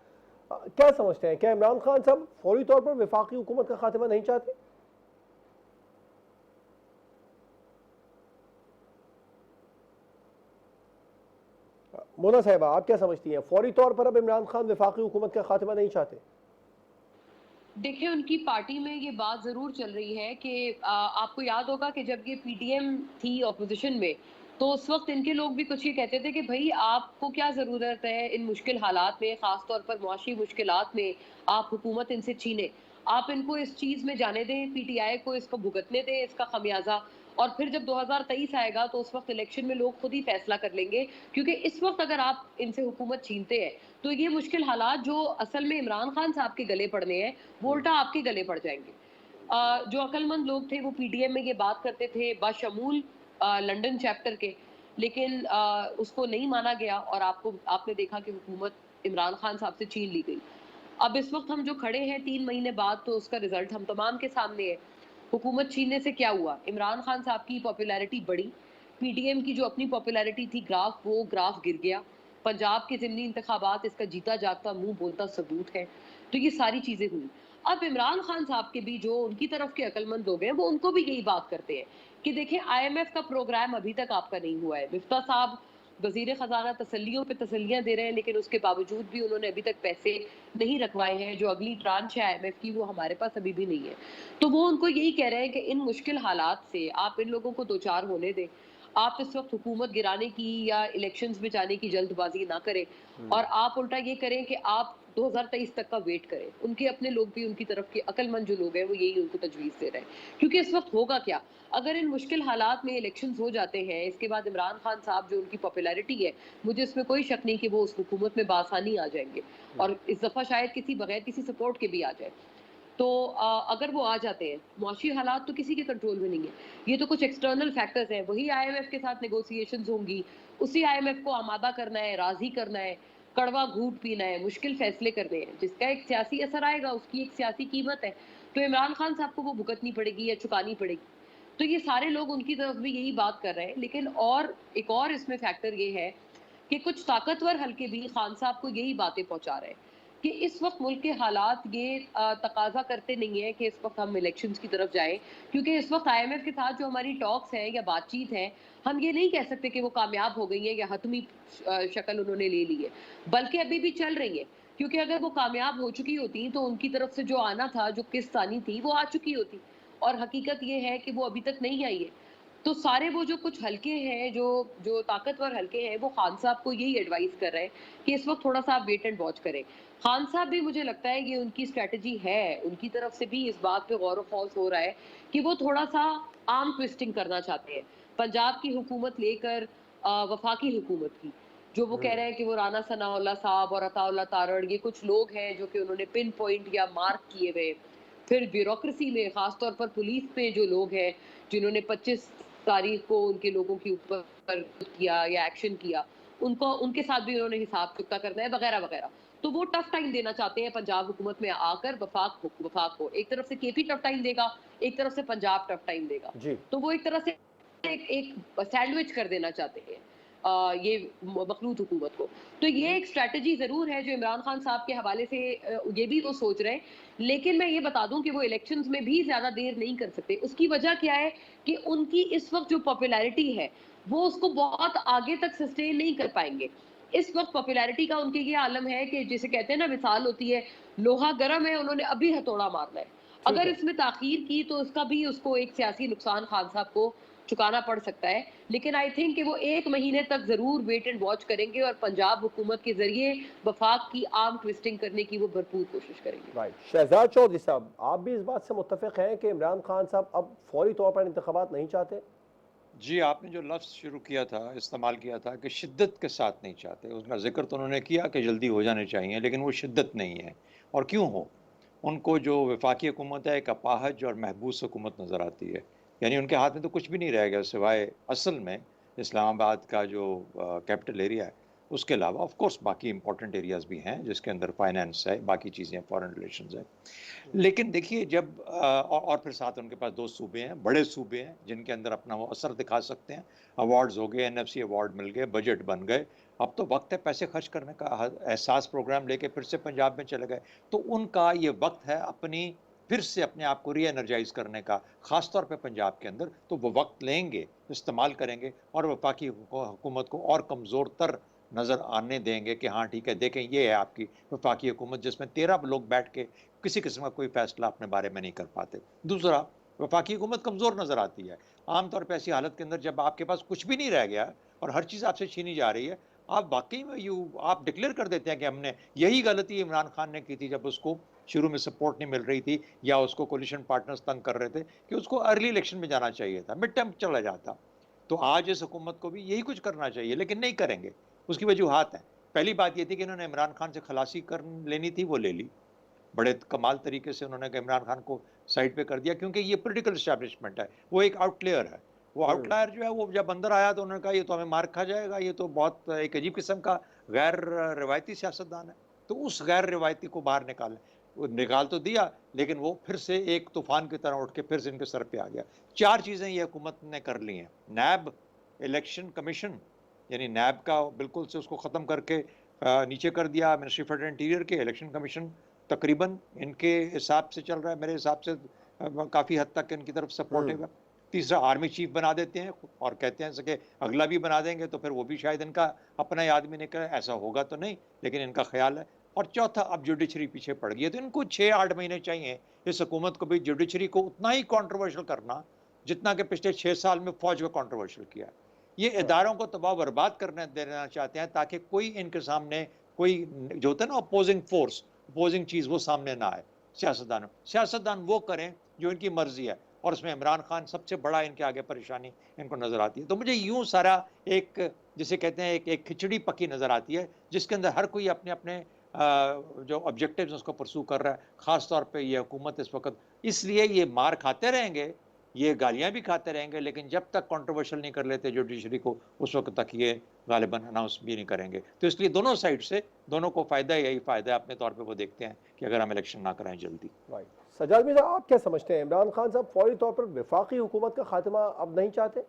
क्या समझते हैं, क्या इमरान खान साहब फौरी तौर पर वफाकी हुकूमत का खात्मा नहीं चाहते? मोना साहिबा, आप क्या समझती हैं, फौरी तौर पर अब इमरान खान वफाकी हुकूमत का खात्मा नहीं चाहते? देखिए, उनकी पार्टी में ये बात जरूर चल रही है कि आपको याद होगा कि जब ये पीडीएम थी ऑपोजिशन में, तो उस वक्त इनके लोग भी कुछ ये कहते थे कि भाई आपको क्या जरूरत है इन मुश्किल हालात में, खास तौर पर मुआशी मुश्किलात में आप हुकूमत इनसे छीने, आप इनको इस चीज में जाने दें, पीटीआई को इसको भुगतने दें इसका खमियाजा, और फिर जब 2023 आएगा तो उस वक्त इलेक्शन में लोग खुद ही फैसला कर लेंगे। क्योंकि इस वक्त अगर आप इनसे हुकूमत छीनते हैं तो ये मुश्किल हालात जो असल में इमरान खान साहब के गले पड़ने हैं वो उल्टा आपके गले पड़ जाएंगे। जो अक्लमंद लोग थे वो पीडीएम में ये बात करते थे बशमूल लंदन चैप्टर के, लेकिन उसको नहीं माना गया और आपने देखा कि हुकूमत इमरान खान साहब से छीन ली गई। अब इस वक्त हम जो खड़े हैं 3 महीने बाद, तो उसका रिजल्ट हम तमाम के सामने है। हुकूमत छीनने से क्या हुआ? इमरान खान साहब की पॉपुलैरिटी बढ़ी, पीडीएम की जो अपनी पॉपुलैरिटी थी वो ग्राफ गिर गया। पंजाब के ज़िमनी इंतखाबात इसका जीता जागता मुंह बोलता सबूत है। तो ये सारी चीजें हुई। अब इमरान खान साहब के भी जो उनकी तरफ के अकलमंद लोग हैं वो उनको भी यही बात करते हैं कि देखिए IMF का प्रोग्राम अभी तक आपका नहीं हुआ है। मिफ्ता साहब वजीर खजाना तसल्लियों पे तसल्लियां दे रहे हैं, लेकिन उसके बावजूद भी उन्होंने अभी तक पैसे नहीं रखवाए हैं। जो अगली ट्रांच है IMF की वो हमारे पास अभी भी नहीं है। तो वो उनको यही कह रहे हैं कि इन मुश्किल हालात से आप इन लोगों को दो चार होने दें, आप इस वक्त हुकूमत गिराने की या इलेक्शंस में जाने की जल्दबाजी ना करें और आप उल्टा ये करें कि आप 2023 तक का वेट करें। उनके अपने लोग भी उनकी तरफ के अकलमंद जो लोग हैं वो यही उनको तजवीज़ दे रहे हैं। क्योंकि इस वक्त होगा क्या, अगर इन मुश्किल हालात में इलेक्शंस हो जाते हैं, इसके बाद इमरान खान साहब जो उनकी पॉपुलैरिटी है, मुझे इसमें कोई शक नहीं कि वो उस हुकूमत में बासानी आ जाएंगे और इस दफ़ा शायद बगैर किसी सपोर्ट के भी आ जाए। तो अगर वो आ जाते हैं, मुआशी हालात तो किसी के कंट्रोल में नहीं है, ये तो कुछ एक्सटर्नल फैक्टर्स हैं। वही IMF के साथ नेगोशिएशंस होंगी, उसी IMF को आमादा करना है, राजी करना है, कड़वा घूंट पीना है, मुश्किल फैसले करने हैं, जिसका एक सियासी असर आएगा, उसकी एक सियासी कीमत है। तो इमरान खान साहब को वो भुगतनी पड़ेगी या चुकानी पड़ेगी। तो ये सारे लोग उनकी तरफ भी यही बात कर रहे हैं। लेकिन और एक और इसमें फैक्टर ये है कि कुछ ताकतवर हल्के भी खान साहब को यही बातें पहुंचा रहे हैं कि इस वक्त मुल्क के हालात ये तकाजा करते नहीं है कि इस वक्त हम इलेक्शंस की तरफ जाएं, क्योंकि इस वक्त IMF के साथ जो हमारी टॉक्स हैं या बातचीत है, हम ये नहीं कह सकते कि वो कामयाब हो गई है या हतमी शक्ल उन्होंने ले ली है, बल्कि अभी भी चल रही है। क्योंकि अगर वो कामयाब हो चुकी होती तो उनकी तरफ से जो आना था, जो किस्त आनी थी, वो आ चुकी होती, और हकीकत ये है कि वो अभी तक नहीं आई है। तो सारे वो जो कुछ हल्के हैं, जो ताकतवर हल्के हैं, वो खान साहब को यही एडवाइस कर रहे हैं कि इस वक्त थोड़ा सा आप वेट एंड वॉच करें। खान साहब भी, मुझे लगता है ये उनकी स्ट्रेटजी है, उनकी तरफ से भी इस बात पे गौर फौज हो रहा है कि वो थोड़ा सा आर्म ट्विस्टिंग करना चाहते हैं पंजाब की हुकूमत लेकर वफाकी हुकूमत की। जो वो कह रहे हैं कि वो राना सनाउल्लाह साहब और अताउल्लाह तारड़, ये कुछ लोग हैं जो कि उन्होंने पिन पॉइंट या मार्क किए हुए। फिर ब्यूरोक्रेसी में खासतौर पर पुलिस पे जो लोग हैं जिन्होंने 25 तारीख को उनके लोगों के ऊपर किया या एक्शन किया, उनके साथ भी उन्होंने हिसाब चुकता करना है वगैरह वगैरह। तो वो टफ टाइम देना चाहते हैं पंजाब हुकूमत में आकर वफाक को। एक तरफ से केपी टफ टाइम देगा, एक तरफ से पंजाब टफ टाइम देगा, तो वो एक तरह से एक सैंडविच कर देना चाहते हैं ये मखलूत हुकूमत को। तो ये एक स्ट्रैटेजी जरूर है जो इमरान खान साहब के हवाले से ये भी वो सोच रहे हैं। लेकिन मैं ये बता दूं कि वो इलेक्शंस में भी ज्यादा देर नहीं कर सकते। उसकी वजह क्या है कि उनकी इस वक्त जो पॉपुलैरिटी है वो उसको बहुत आगे तक सस्टेन नहीं कर पाएंगे। इस वक्त पॉपुलैरिटी का उनके ये आलम है कि जिसे कहते हैं ना, मिसाल होती है लोहा गर्म है, उन्होंने अभी हथौड़ा मारना है। अगर इसमें ताखीर की तो उसका भी उसको एक सियासी नुकसान खान साहब को चुकाना पड़ सकता है। लेकिन आई थिंक कि वो 1 महीने तक ज़रूर वेट एंड वॉच करेंगे और पंजाब हुकूमत के ज़रिए वफाक की आर्म ट्विस्टिंग करने की वो भरपूर कोशिश करेंगे। राइट, शहजाद चौधरी साहब, आप भी इस बात से मुत्तफिक हैं कि इमरान खान साहब अब फौरी तौर पर इंतखाबात नहीं चाहते? जी, आपने जो लफ्ज़ शुरू किया था, इस्तेमाल किया था कि शिद्दत के साथ नहीं चाहते, उसका ज़िक्र तो उन्होंने किया कि जल्दी हो जाने चाहिए, लेकिन वो शिद्दत नहीं है। और क्यों हो? उनको जो वफाकी हुकूमत है, एक अपाहज और महबूस हुकूमत नज़र आती है। यानी उनके हाथ में तो कुछ भी नहीं रह गया सिवाय असल में इस्लामाबाद का जो कैपिटल एरिया है, उसके अलावा ऑफ़ कोर्स बाकी इम्पोर्टेंट एरियाज़ भी हैं, जिसके अंदर फाइनेंस है, बाकी चीज़ें, फॉरेन रिलेशंस है। लेकिन देखिए जब और फिर साथ उनके पास 2 सूबे हैं, बड़े सूबे हैं, जिनके अंदर अपना वो असर दिखा सकते हैं। अवार्ड्स हो गए, एनएफसी अवार्ड मिल गए, बजट बन गए। अब तो वक़्त है पैसे खर्च करने का। एहसास प्रोग्राम लेके फिर से पंजाब में चले गए। तो उनका ये वक़्त है अपनी फिर से अपने आप को री-एनर्जाइज़ करने का, ख़ास तौर पे पंजाब के अंदर। तो वो वक़्त लेंगे, इस्तेमाल करेंगे और वफाकी हुकूमत को और कमज़ोर तर नज़र आने देंगे कि हाँ ठीक है, देखें ये है आपकी वफाकी हुकूमत जिसमें 13 लोग बैठ के किसी किस्म का कोई फैसला अपने बारे में नहीं कर पाते। दूसरा, वफाकी हुकूमत कमज़ोर नज़र आती है। आम तौर पे ऐसी हालत के अंदर जब आपके पास कुछ भी नहीं रह गया और हर चीज़ आपसे छीनी जा रही है, आप वाक़ई में आप डिक्लेयर कर देते हैं कि हमने यही गलती इमरान खान ने की थी जब उसको शुरू में सपोर्ट नहीं मिल रही थी या उसको कोलिशन पार्टनर्स तंग कर रहे थे कि उसको अर्ली इलेक्शन में जाना चाहिए था, मिड टर्म चला जाता। तो आज इस हुकूमत को भी यही कुछ करना चाहिए, लेकिन नहीं करेंगे। उसकी वजूहात हैं। पहली बात ये थी कि इन्होंने इमरान खान से खलासी कर लेनी थी, वो ले ली। बड़े कमाल तरीके से उन्होंने इमरान खान को साइड पे कर दिया क्योंकि ये पॉलिटिकल एस्टैब्लिशमेंट है, वो एक आउटलेयर है। वो आउटलायर जो है वो जब अंदर आया तो उन्होंने कहा ये तो हमें मार खा जाएगा, ये तो बहुत एक अजीब किस्म का गैर रिवायती सियासतदान है। तो उस गैर रिवायती को बाहर निकालें। वो निकाल तो दिया, लेकिन वो फिर से एक तूफान की तरह उठ के फिर से इनके सर पे आ गया। 4 चीज़ें ये हुकूमत ने कर ली हैं। नैब, इलेक्शन कमीशन, यानी नैब का बिल्कुल से उसको ख़त्म करके नीचे कर दिया। मिनिस्ट्री फॉर इंटीरियर के इलेक्शन कमीशन तकरीबन इनके हिसाब से चल रहा है, मेरे हिसाब से काफ़ी हद तक इनकी तरफ सपोर्टिव है। तीसरा, आर्मी चीफ बना देते हैं और कहते हैं कि अगला भी बना देंगे तो फिर वो भी शायद इनका अपना ही आदमी निकले। ऐसा होगा तो नहीं, लेकिन इनका ख्याल है। और चौथा, अब जुडिशरी पीछे पड़ गई है, तो इनको 6-8 महीने चाहिए इस हुकूमत को भी जुडिशरी को उतना ही कंट्रोवर्शियल करना जितना कि पिछले 6 साल में फौज को कंट्रोवर्शियल किया है। ये इदारों को तबाह बर्बाद करने देना चाहते हैं ताकि कोई इनके सामने कोई जो होता है ना अपोजिंग फोर्स, अपोजिंग चीज़ वो सामने ना आए। सियासतदान वो करें जो इनकी मर्जी है और उसमें इमरान खान सबसे बड़ा इनके आगे परेशानी इनको नज़र आती है। तो मुझे यूँ सारा एक जिसे कहते हैं एक खिचड़ी पकी नज़र आती है जिसके अंदर हर कोई अपने अपने जो ऑब्जेक्टिव्स उसको परसू कर रहा है। ख़ास तौर पे ये हुकूमत इस वक्त इसलिए ये मार खाते रहेंगे, ये गालियां भी खाते रहेंगे, लेकिन जब तक कंट्रोवर्शियल नहीं कर लेते जुडिशरी को उस वक्त तक ये गालिबन अनाउंस भी नहीं करेंगे। तो इसलिए दोनों साइड से दोनों को फ़ायदा यही फ़ायदा है। अपने तौर पे वो देखते हैं कि अगर हम इलेक्शन ना कराएं जल्दी। राइट, सज्जाद मिर्ज़ा, आप क्या समझते हैं, इमरान खान साहब फौरी तौर पर वफाकी हुकूमत का खात्मा अब नहीं चाहते?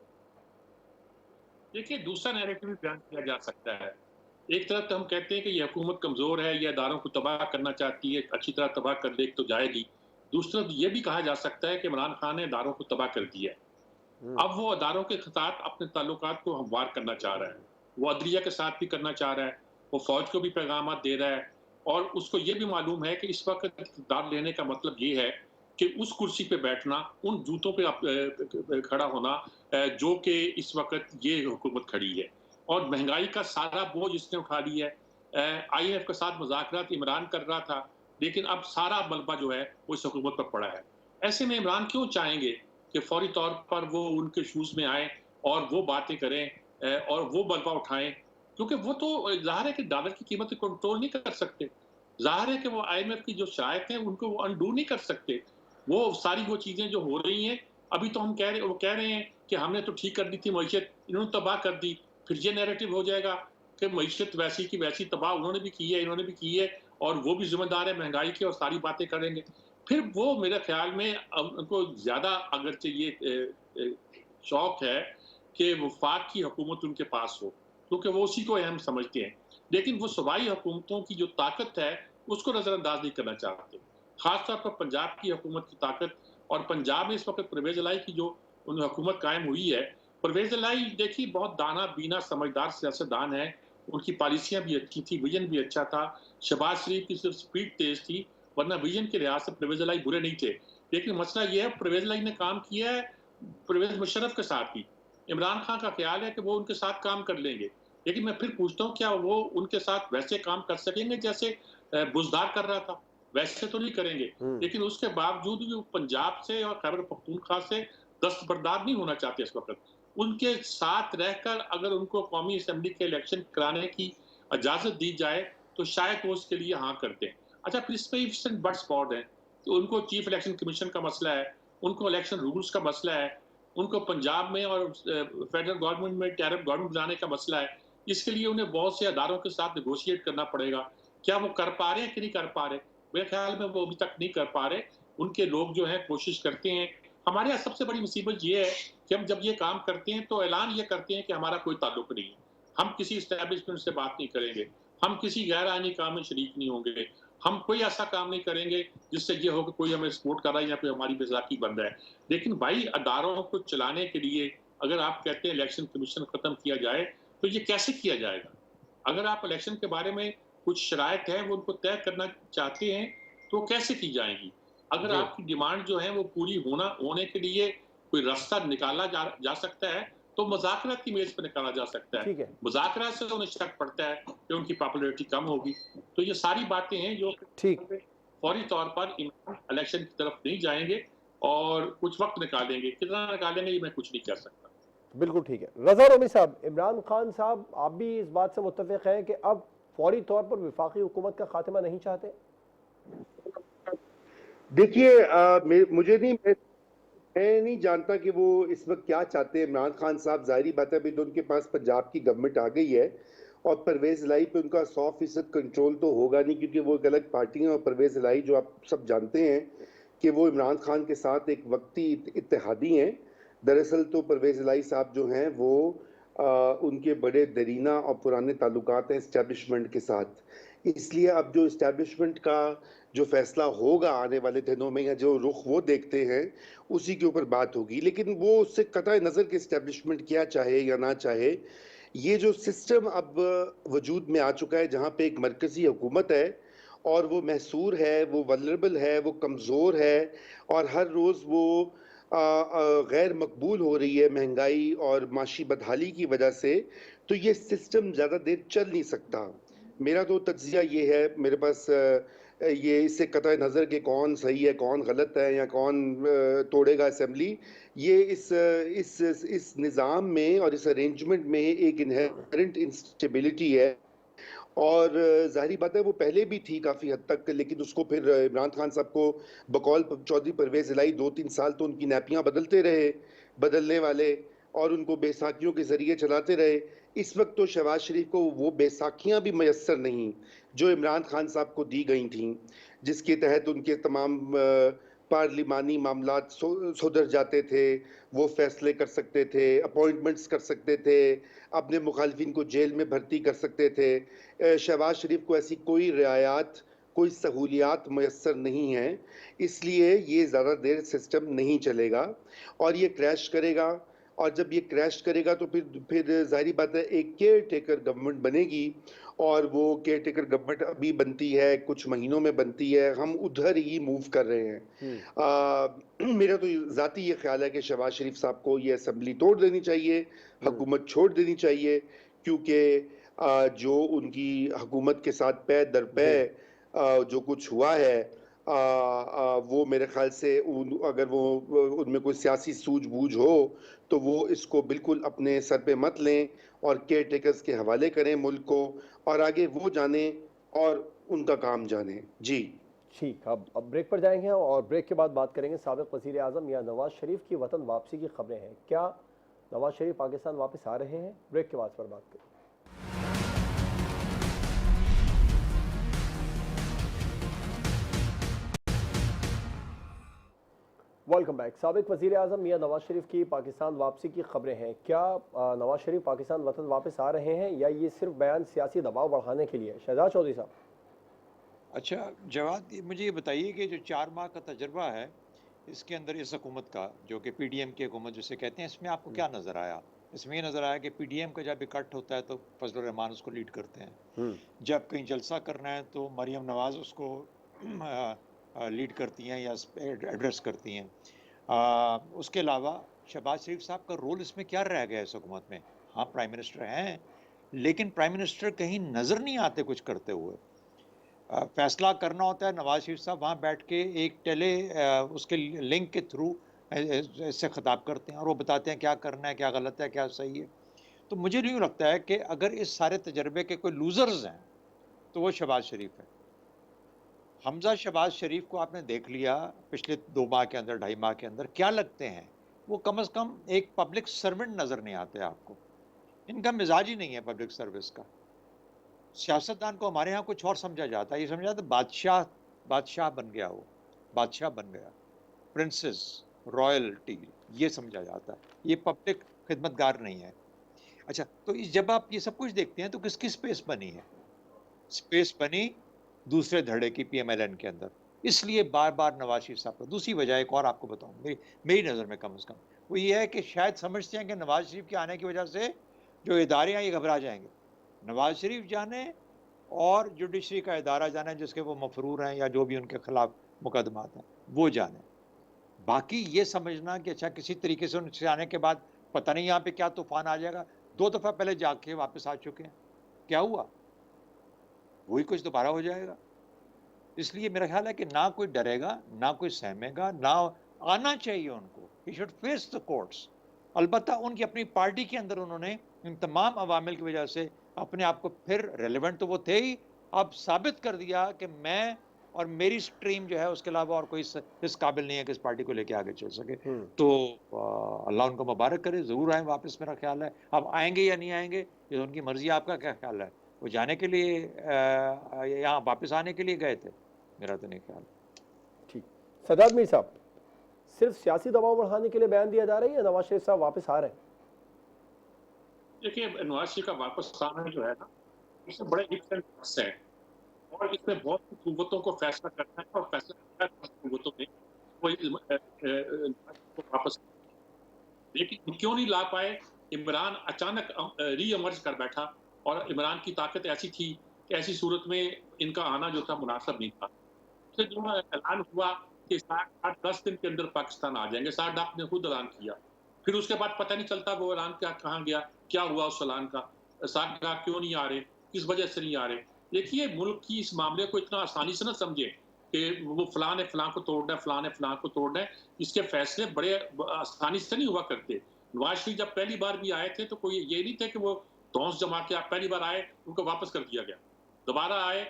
देखिए, दूसरा नैरेटिव भी बयान किया जा सकता है। एक तरफ तो हम कहते हैं कि ये हुकूमत कमज़ोर है, ये इदारों को तबाह करना चाहती है, अच्छी तरह तबाह कर दे तो जाएगी। दूसरी तरफ ये भी कहा जा सकता है कि इमरान खान ने इदारों को तबाह कर दिया है। अब वो इदारों के साथ अपने ताल्लुकात को हमवार करना चाह रहा है। वो अदलिया के साथ भी करना चाह रहा है, वो फ़ौज को भी पैगामात दे रहा है और उसको ये भी मालूम है कि इस वक्त इक़्तिदार लेने का मतलब ये है कि उस कुर्सी पे बैठना, उन जूतों पे खड़ा होना जो कि इस वक्त ये हुकूमत खड़ी है। और महंगाई का सारा बोझ इसने उठा लिया है। IMF के साथ मुज़ाकरात इमरान कर रहा था, लेकिन अब सारा मलबा जो है वो इस हुकूमत पर पड़ा है। ऐसे में इमरान क्यों चाहेंगे कि फौरी तौर पर वो उनके शूज़ में आए और वो बातें करें और वो मलबा उठाएं, क्योंकि वो तो ज़ाहिर है कि डॉलर की कीमत को कंट्रोल नहीं कर सकते। ज़ाहिर है कि वो IMF की जो शराइत हैं उनको वो अनडू नहीं कर सकते। वो सारी वो चीज़ें जो हो रही हैं, अभी तो वो कह रहे हैं कि हमने तो ठीक कर दी थी मईशत, इन्होंने तबाह कर दी। फिर ये नैरेटिव हो जाएगा कि मईशत वैसी की वैसी तबाह उन्होंने भी की है, इन्होंने भी की है और वो भी जिम्मेदार है महंगाई की और सारी बातें करेंगे। फिर वो मेरे ख्याल में उनको ज़्यादा अगर चाहिए शौक है कि वफाक की हुकूमत उनके पास हो, क्योंकि वो उसी को अहम समझते हैं। लेकिन वो सूबाई हुकूमतों की जो ताकत है उसको नज़रअंदाज नहीं करना चाहते। ख़ास तौर पर पंजाब की हुकूमत की ताकत, और पंजाब में इस वक्त परवेज़ इलाही की जो हुकूमत कायम हुई है, परवेज़ इलाही देखिए बहुत दाना बीना समझदार सियासतदान है उनकी पॉलिसियां भी अच्छी थी, विजन भी अच्छा था। शहबाज शरीफ की सिर्फ स्पीड तेज थी, वरना विजन के लिहाज से परवेज इलाही बुरे नहीं थे। लेकिन मसला ये है, परवेज इलाही ने काम किया है परवेज मुशर्रफ के साथ ही। इमरान खान का ख्याल है कि वो उनके साथ काम कर लेंगे, लेकिन मैं फिर पूछता हूँ क्या वो उनके साथ वैसे काम कर सकेंगे जैसे बुजदार कर रहा था? वैसे तो नहीं करेंगे। लेकिन उसके बावजूद भी वो पंजाब से और खैबर पख्तूनख्वा से दस्तबरदार नहीं होना चाहते इस वक्त। उनके साथ रहकर अगर उनको कौमी असम्बली के इलेक्शन कराने की इजाजत दी जाए तो शायद वो उसके लिए हाँ करते हैं। अच्छा, फिर इसमें डिफरेंट बट स्पॉट है, तो उनको चीफ इलेक्शन कमीशन का मसला है, उनको इलेक्शन रूल्स का मसला है, उनको पंजाब में और फेडरल गवर्नमेंट में टैरिफ गवर्नमेंट बनाने का मसला है। इसके लिए उन्हें बहुत से अदारों के साथ नेगोशिएट करना पड़ेगा। क्या वो कर पा रहे हैं कि नहीं कर पा रहे? मेरे ख्याल में वो अभी तक नहीं कर पा रहे। उनके लोग जो है कोशिश करते हैं। हमारे यहाँ सबसे बड़ी मुसीबत ये है कि हम जब ये काम करते हैं तो ऐलान ये करते हैं कि हमारा कोई ताल्लुक नहीं है, हम किसी इस्टेब्लिशमेंट से बात नहीं करेंगे, हम किसी गैर आईनी काम में शरीक नहीं होंगे, हम कोई ऐसा काम नहीं करेंगे जिससे ये हो कि कोई हमें सपोर्ट कर रहा है या कोई हमारी बेज़ाकी बन रहा है। लेकिन भाई, अदारों को चलाने के लिए अगर आप कहते हैं इलेक्शन कमीशन खत्म किया जाए, तो ये कैसे किया जाएगा? अगर आप इलेक्शन के बारे में कुछ शराइत है वो उनको तय करना चाहते हैं तो कैसे की जाएंगी? अगर आपकी डिमांड जो है वो पूरी होने के लिए कोई रास्ता निकाला जा सकता है तो मुज़ाकरात की मेज पर निकाला जा सकता है। मुज़ाकरात से उन्हें शक पड़ता है कि उनकी पॉपुलैरिटी कम होगी। तो ये सारी बातें हैं जो फौरी तौर पर इलेक्शन की तरफ नहीं जाएंगे और कुछ वक्त निकालेंगे। कितना निकालेंगे ये मैं कुछ नहीं कह सकता। बिल्कुल ठीक है। रज़ा रोमी साहब, इमरान खान साहब, आप भी इस बात से मुत्तफ़िक़ हैं कि अब फौरी तौर पर वफाकी हुकूमत का खात्मा नहीं चाहते? देखिए, मुझे नहीं, मैं नहीं जानता कि वो इस वक्त क्या चाहते हैं इमरान खान साहब। जाहिर बात है, अभी तो उनके पास पंजाब की गवर्नमेंट आ गई है और परवेज इलाही पे उनका 100% कंट्रोल तो होगा नहीं, क्योंकि वो एक अलग पार्टी है। और परवेज इलाही, जो आप सब जानते हैं कि वो इमरान खान के साथ एक वक्ती इत्तेहादी हैं। दरअसल तो परवेज इलाही साहब जो हैं वो उनके बड़े दरीना और पुराने ताल्लुकात हैं इस्टेब्लिशमेंट के साथ। इसलिए अब जो इस्टेब्लिशमेंट का जो फैसला होगा आने वाले दिनों में, या जो रुख वो देखते हैं, उसी के ऊपर बात होगी। लेकिन वो उससे कतई नज़र के इस्टेब्लिशमेंट क्या चाहे या ना चाहे, ये जो सिस्टम अब वजूद में आ चुका है, जहाँ पे एक मरकज़ी हुकूमत है और वो महसूर है, वो वल्नरेबल है, वो कमज़ोर है, और हर रोज़ वो गैर मकबूल हो रही है महंगाई और माशी बदहाली की वजह से, तो ये सिस्टम ज़्यादा देर चल नहीं सकता। मेरा तो तज्ज़िया ये है, मेरे पास ये इससे कतई नज़र के कौन सही है कौन गलत है या कौन तोड़ेगा असेंबली, ये इस निज़ाम में और इस अरेंजमेंट में एक इनहेरेंट इंस्टेबिलिटी है। और ज़ाहिरी बात है वो पहले भी थी काफ़ी हद तक, लेकिन उसको फिर इमरान खान साहब को बकौल चौधरी परवेज़ इलाही 2-3 साल तो उनकी नैपियाँ बदलते रहे, बदलने वाले, और उनको बैसाखियों के ज़रिए चलाते रहे। इस वक्त तो शहबाज शरीफ को वो बैसाखियाँ भी मैसर नहीं जो इमरान खान साहब को दी गई थीं, जिसके तहत उनके तमाम पार्लिमानी मामलात सुधर जाते थे, वो फैसले कर सकते थे, अपॉइंटमेंट्स कर सकते थे, अपने मुखालिफिन को जेल में भर्ती कर सकते थे। शहबाज शरीफ को ऐसी कोई रियायत, कोई सहूलियात मैसर नहीं है, इसलिए ये ज़्यादा देर सिस्टम नहीं चलेगा और ये क्रैश करेगा। और जब ये क्रैश करेगा तो फिर ज़ाहिरी बात है एक केयर टेकर गवर्नमेंट बनेगी, और वो केयर टेकर गवर्नमेंट अभी बनती है, कुछ महीनों में बनती है, हम उधर ही मूव कर रहे हैं। मेरा तो ज़ाती ये ख्याल है कि शहबाज शरीफ साहब को ये असेंबली तोड़ देनी चाहिए, हुकूमत छोड़ देनी चाहिए, क्योंकि जो उनकी हुकूमत के साथ पै दर पै जो कुछ हुआ है, वो मेरे ख्याल से अगर वो उनमें कोई सियासी सूझबूझ हो तो वो इसको बिल्कुल अपने सर पे मत लें और केयर टेकर्स के हवाले करें मुल्क को, और आगे वो जाने और उनका काम जाने। जी ठीक, अब ब्रेक पर जाएंगे और ब्रेक के बाद बात करेंगे साबिक वज़ीर आज़म या नवाज शरीफ की वतन वापसी की खबरें हैं। क्या नवाज शरीफ पाकिस्तान वापस आ रहे हैं? ब्रेक के बाद पर बात करें। Welcome back. साबिक वज़ीर आज़म मियां नवाज शरीफ की पाकिस्तान वापसी की खबरें हैं। क्या नवाज शरीफ पाकिस्तान वतन वापस आ रहे हैं या ये सिर्फ बयान सियासी दबाव बढ़ाने के लिए? शहजाद चौधरी साहब। अच्छा जवाद, मुझे ये बताइए कि जो 4 माह का तजर्बा है इसके अंदर इस हुकूमत का, जो कि PDM की हुकूमत जिसे कहते हैं, इसमें आपको क्या नज़र आया? इसमें ये नज़र आया कि पीडीएम का जब इकट्ठ होता है तो फजलुर रहमान उसको लीड करते हैं, हम्म। जब कहीं जलसा करना है तो मरियम नवाज उसको लीड करती हैं या एड्रेस करती हैं। उसके अलावा शहबाज शरीफ साहब का रोल इसमें क्या रह गया इस हुकूमत में? हाँ, प्राइम मिनिस्टर हैं, लेकिन प्राइम मिनिस्टर कहीं नज़र नहीं आते कुछ करते हुए। फैसला करना होता है, नवाज शरीफ साहब वहाँ बैठ के एक उसके लिंक के थ्रू इससे खिताब करते हैं और वो बताते हैं क्या करना है, क्या गलत है, क्या सही है। तो मुझे यूँ लगता है कि अगर इस सारे तजर्बे के कोई लूजर्स हैं तो वो शहबाज शरीफ है। हमजा शहबाज शरीफ को आपने देख लिया पिछले 2 माह के अंदर, 2.5 माह के अंदर, क्या लगते हैं? वो कम से कम एक पब्लिक सर्वेंट नज़र नहीं आते आपको। इनका मिजाज ही नहीं है पब्लिक सर्विस का। सियासतदान को हमारे यहाँ कुछ और समझा जाता है, ये समझा जाता है बादशाह बन गया, वो बादशाह बन गया, प्रिंसेस, रॉयल्टी, ये समझा जाता है। ये पब्लिक खिदमतगार नहीं है। अच्छा, तो जब आप ये सब कुछ देखते हैं तो किसकी स्पेस बनी है? स्पेस बनी दूसरे धड़े की पीएमएलएन के अंदर। इसलिए बार-बार नवाज शरीफ साहब को, दूसरी वजह एक और आपको बताऊँ, मेरी नज़र में कम से कम, वो ये है कि शायद समझते हैं कि नवाज शरीफ के आने की वजह से जो इदारे हैं ये घबरा जाएंगे। नवाज शरीफ जाने और जुडिशरी का इदारा जाने जिसके वो मफरूर हैं या जो भी उनके खिलाफ मुकदमात हैं, वो जाने। बाकी ये समझना कि अच्छा किसी तरीके से उनसे आने के बाद पता नहीं यहाँ पे क्या तूफान आ जाएगा। 2 दफ़ा पहले जाके वापस आ चुके हैं, क्या हुआ? वही कुछ दोबारा हो जाएगा। इसलिए मेरा ख्याल है कि ना कोई डरेगा, ना कोई सहमेगा, ना आना चाहिए उनको। He should face the courts. अलबत्ता उनकी अपनी पार्टी के अंदर उन्होंने इन तमाम अवामिल की वजह से अपने आप को, फिर रेलेवेंट तो वो थे ही, अब साबित कर दिया कि मैं और मेरी स्ट्रीम जो है उसके अलावा और कोई इस काबिल नहीं है कि इस पार्टी को लेके आगे चल सके। तो अल्लाह उनको मुबारक करे, ज़रूर आए वापस, मेरा ख्याल है। अब आएंगे या नहीं आएंगे ये उनकी मर्जी, आपका क्या ख्याल है? वो जाने के लिए यहाँ वापस आने के लिए गए थे? मेरा तो नहीं ख्याल। ठीक, सदात मीर साहब, सिर्फ सियासी दबाव बढ़ाने के लिए बयान दिया जा रहा है या नवाज शरीफ साहब वापस आ रहे हैं? देखिए, नवाज शरीफ का वापस आना जो है ना, इसमें बड़े इफ्स एंड बट्स हैं और इसमें बहुत सी कुव्वतों को फैसला करना है और फैसला किया है कुव्वतों ने को वापस। लेकिन क्यों नहीं ला पाए? इमरान अचानक री इमर्ज कर बैठा और इमरान की ताकत ऐसी थी कि ऐसी सूरत में इनका आना जो था मुनासिब नहीं था। फिर जो ऐलान हुआ कि 7-8-10 दिन के अंदर पाकिस्तान आ जाएंगे, साडाक ने खुद ऐलान किया। फिर उसके बाद पता नहीं चलता वो ऐलान कहाँ गया, क्या हुआ उस ऐलान का, साडाक क्यों नहीं आ रहे, किस वजह से नहीं आ रहे। देखिए, मुल्क की इस मामले को इतना आसानी से ना समझे कि वो फलां ने फलां को तोड़ना है, फलां ने फलां को तोड़ना है। इसके फैसले बड़े आसानी से नहीं हुआ करते। नवाज शरीफ जब पहली बार भी आए थे तो कोई ये नहीं थे कि वो धौंस जमा के, आप पहली बार आए उनको वापस कर दिया गया, दोबारा आए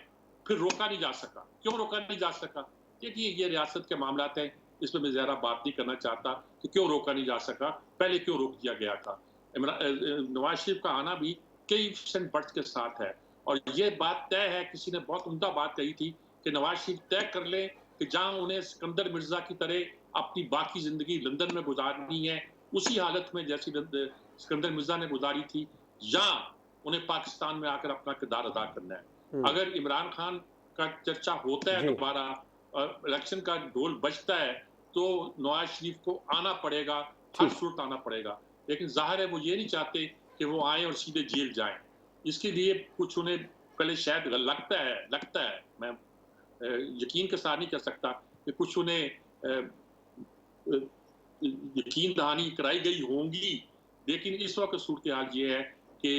फिर रोका नहीं जा सका। क्यों रोका नहीं जा सका? देखिए, ये रियासत के मामलात हैं, इसमें मैं ज़्यादा बात नहीं करना चाहता कि क्यों रोका नहीं जा सका, पहले क्यों रोक दिया गया था। नवाज शरीफ का आना भी कई % बट्स के साथ है और ये बात तय है, किसी ने बहुत उम्दा बात कही थी कि नवाज शरीफ तय कर लें कि जहाँ उन्हें सिकंदर मिर्जा की तरह अपनी बाकी ज़िंदगी लंदन में गुजारनी है, उसी हालत में जैसी सिकंदर मिर्जा ने गुजारी थी, या उन्हें पाकिस्तान में आकर अपना किरदार अदा करना है। अगर इमरान खान का चर्चा होता है दोबारा, इलेक्शन का ढोल बजता है, तो नवाज शरीफ को आना पड़ेगा, हर सूरत आना पड़ेगा। लेकिन जाहिर है वो ये नहीं चाहते कि वो आए और सीधे जेल जाएं। इसके लिए कुछ उन्हें पहले शायद लगता है, मैं यकीन के साथ नहीं कह सकता कि कुछ उन्हें यकीन दहानी कराई गई होंगी। लेकिन इस वक्त सूरत हाल ये है कि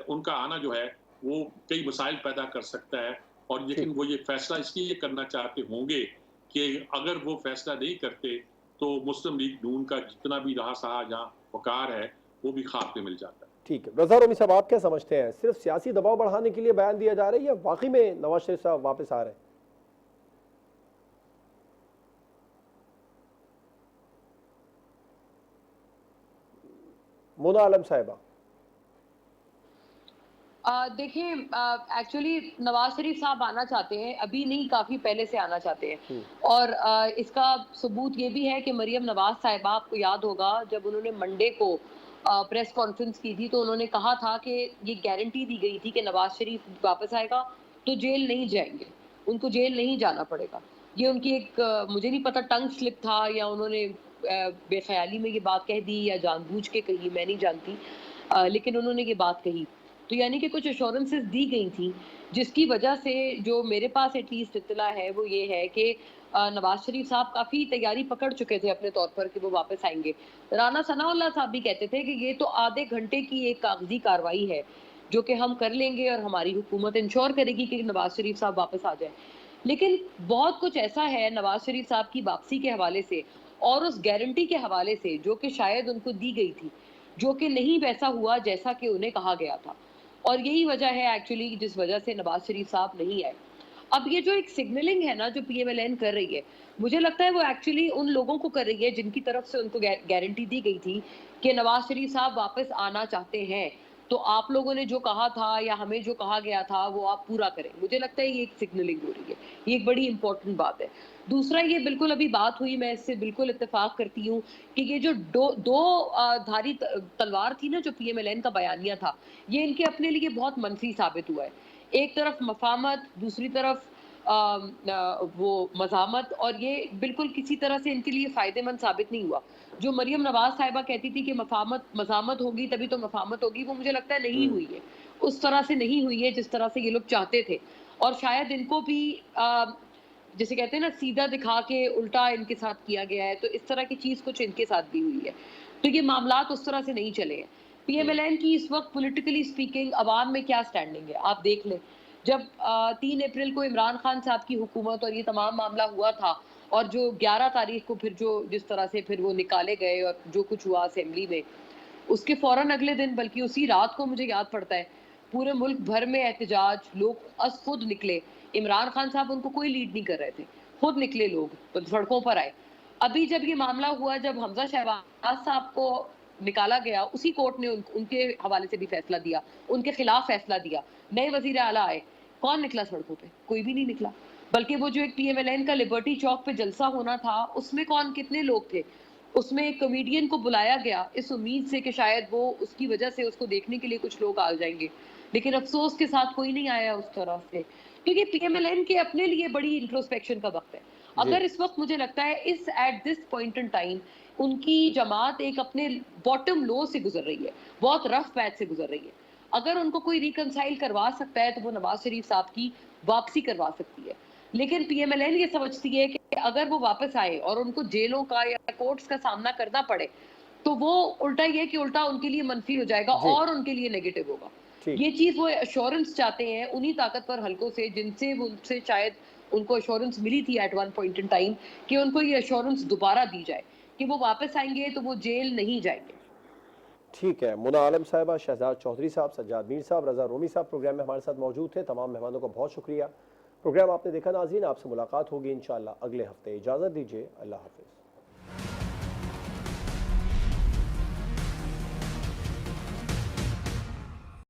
उनका आना जो है वो कई मसाइल पैदा कर सकता है और लेकिन वो ये फैसला इसलिए करना चाहते होंगे कि अगर वो फैसला नहीं करते तो मुस्लिम लीग नून का जितना भी रहा सहा जहाँ वकार है वो भी खाक में मिल जाता है। ठीक है, रज़ा रोमी साहब, आप क्या समझते हैं, सिर्फ सियासी दबाव बढ़ाने के लिए बयान दिया जा रहा है या वाकई में नवाज शरीफ साहब वापस आ रहे हैं? मोना आलम साहिबा। देखिए, एक्चुअली नवाज शरीफ साहब आना चाहते हैं, अभी नहीं, काफ़ी पहले से आना चाहते हैं। और इसका सबूत ये भी है कि मरियम नवाज साहिबा, आपको याद होगा जब उन्होंने मंडे को प्रेस कॉन्फ्रेंस की थी तो उन्होंने कहा था कि ये गारंटी दी गई थी कि नवाज शरीफ वापस आएगा तो जेल नहीं जाएंगे, उनको जेल नहीं जाना पड़ेगा। ये उनकी एक मुझे नहीं पता टंग स्लिप था या उन्होंने बेख्याली में ये बात कह दी या जानबूझ के कही, मैं नहीं जानती, लेकिन उन्होंने ये बात कही। तो यानी कि कुछ एश्योरेंसेस दी गई थी, जिसकी वजह से जो मेरे पास एटलीस्ट इत्तला है वो ये है कि नवाज शरीफ साहब काफ़ी तैयारी पकड़ चुके थे अपने तौर पर कि वो वापस आएंगे। राना सनाउल्लाह साहब भी कहते थे कि ये तो आधे घंटे की एक कागजी कार्रवाई है जो कि हम कर लेंगे और हमारी हुकूमत इंश्योर करेगी कि नवाज शरीफ साहब वापस आ जाए। लेकिन बहुत कुछ ऐसा है नवाज शरीफ साहब की वापसी के हवाले से और उस गारंटी के हवाले से जो कि शायद उनको दी गई थी, जो कि नहीं वैसा हुआ जैसा कि उन्हें कहा गया था। और यही वजह है एक्चुअली जिस वजह से नवाज शरीफ साहब नहीं आए। अब ये जो एक सिग्नलिंग है ना जो पीएमएलएन कर रही है, मुझे लगता है वो एक्चुअली उन लोगों को कर रही है जिनकी तरफ से उनको गारंटी दी गई थी कि नवाज शरीफ साहब वापस आना चाहते हैं, तो आप लोगों ने जो कहा था या हमें जो कहा गया था वो आप पूरा करें। मुझे लगता है ये एक सिग्नलिंग हो रही है, ये एक बड़ी इंपॉर्टेंट बात है। दूसरा ये बिल्कुल अभी बात हुई, मैं इससे बिल्कुल इत्तेफाक करती हूँ कि ये जो धारी तलवार थी ना जो पीएमएलएन का बयानिया था, ये इनके अपने लिए बहुत मनफी साबित हुआ है। एक तरफ मफामत, दूसरी तरफ वो मज़ामत, और ये बिल्कुल किसी तरह से इनके लिए फ़ायदेमंद साबित नहीं हुआ। जो मरियम नवाज़ साहिबा कहती थी कि मज़ामत होगी तभी तो मफामत होगी, वो मुझे लगता है नहीं हुई है। उस तरह से नहीं हुई है जिस तरह से ये लोग चाहते थे। और शायद इनको भी जिसे कहते हैं ना सीधा दिखा के उल्टा इनके साथ किया गया है, तो इस तरह की चीज़ कुछ इनके साथ भी हुई है। तो ये मामलात उस तरह से नहीं चले हैं। पीएमएलएन की इस वक्त पॉलिटिकली स्पीकिंग अवाम में क्या स्टैंडिंग है, आप देख लें। जब 3 अप्रैल को इमरान खान साहब की हुकूमत और ये तमाम मामला हुआ था, और जो 11 तारीख को फिर जो जिस तरह से फिर वो निकाले गए और जो कुछ हुआ असेंबली में, उसके फ़ौरन अगले दिन बल्कि उसी रात को मुझे याद पड़ता है, पूरे मुल्क भर में एहतजाज, लोग खुद निकले। इमरान खान साहब उनको कोई लीड नहीं कर रहे थे, खुद निकले लोग, सड़कों पर आए। अभी जब ये मामला हुआ, जब हमजा शहबाज साहब को निकाला गया, उसी कोर्ट ने उनके हवाले से भी फैसला दिया, उनके खिलाफ फैसला दिया। नए वजीर आला आए, कौन निकला सड़कों पे? कोई भी नहीं निकला। बल्कि वो जो एक पीएमएलएन का लिबर्टी चौक पे जलसा होना था, उसमें कितने लोग थे? उसमें एक कॉमेडियन को बुलाया गया इस उम्मीद से कि शायद वो उसकी वजह से उसको देखने के लिए कुछ लोग आ जाएंगे, लेकिन अफसोस के साथ कोई नहीं आया उस तरह से, क्योंकि पीएमएलएन के अपने लिए बड़ी इंट्रोस्पेक्शन का वक्त है। अगर इस वक्त मुझे लगता है इस at this point in time उनकी जमात एक अपने बॉटम लो से गुजर रही है, बहुत रफ पैच से गुजर रही है। अगर उनको कोई रिकंसाइल करवा सकता है तो वो नवाज शरीफ साहब की वापसी करवा सकती है। लेकिन पीएमएलएन ये समझती है कि अगर वो वापस आए और उनको जेलों का या कोर्ट्स का सामना करना पड़े, तो वो उल्टा ये कि उल्टा उनके लिए मनफी हो जाएगा और उनके लिए नेगेटिव होगा। ये चीज वो एश्योरेंस चाहते हैं उन्हीं ताकतवर हलकों से जिनसे उनसे शायद उनको एश्योरेंस मिली थी at one point in time, कि उनको ये एश्योरेंस दोबारा दी जाए कि वो वापस आएंगे तो वो जेल नहीं जाएंगे। ठीक है, मुना आलम साहिबा, शहजाद चौधरी साहब, सज्जाद मीर साहब, रजा रोमी साहब प्रोग्राम में हमारे साथ मौजूद थे। तमाम मेहमानों का बहुत शुक्रिया। प्रोग्राम आपने देखा नाज़रीन, आपसे मुलाकात होगी इंशाअल्लाह अगले हफ्ते। इजाज़त दीजिए, अल्लाह हाफ़िज़।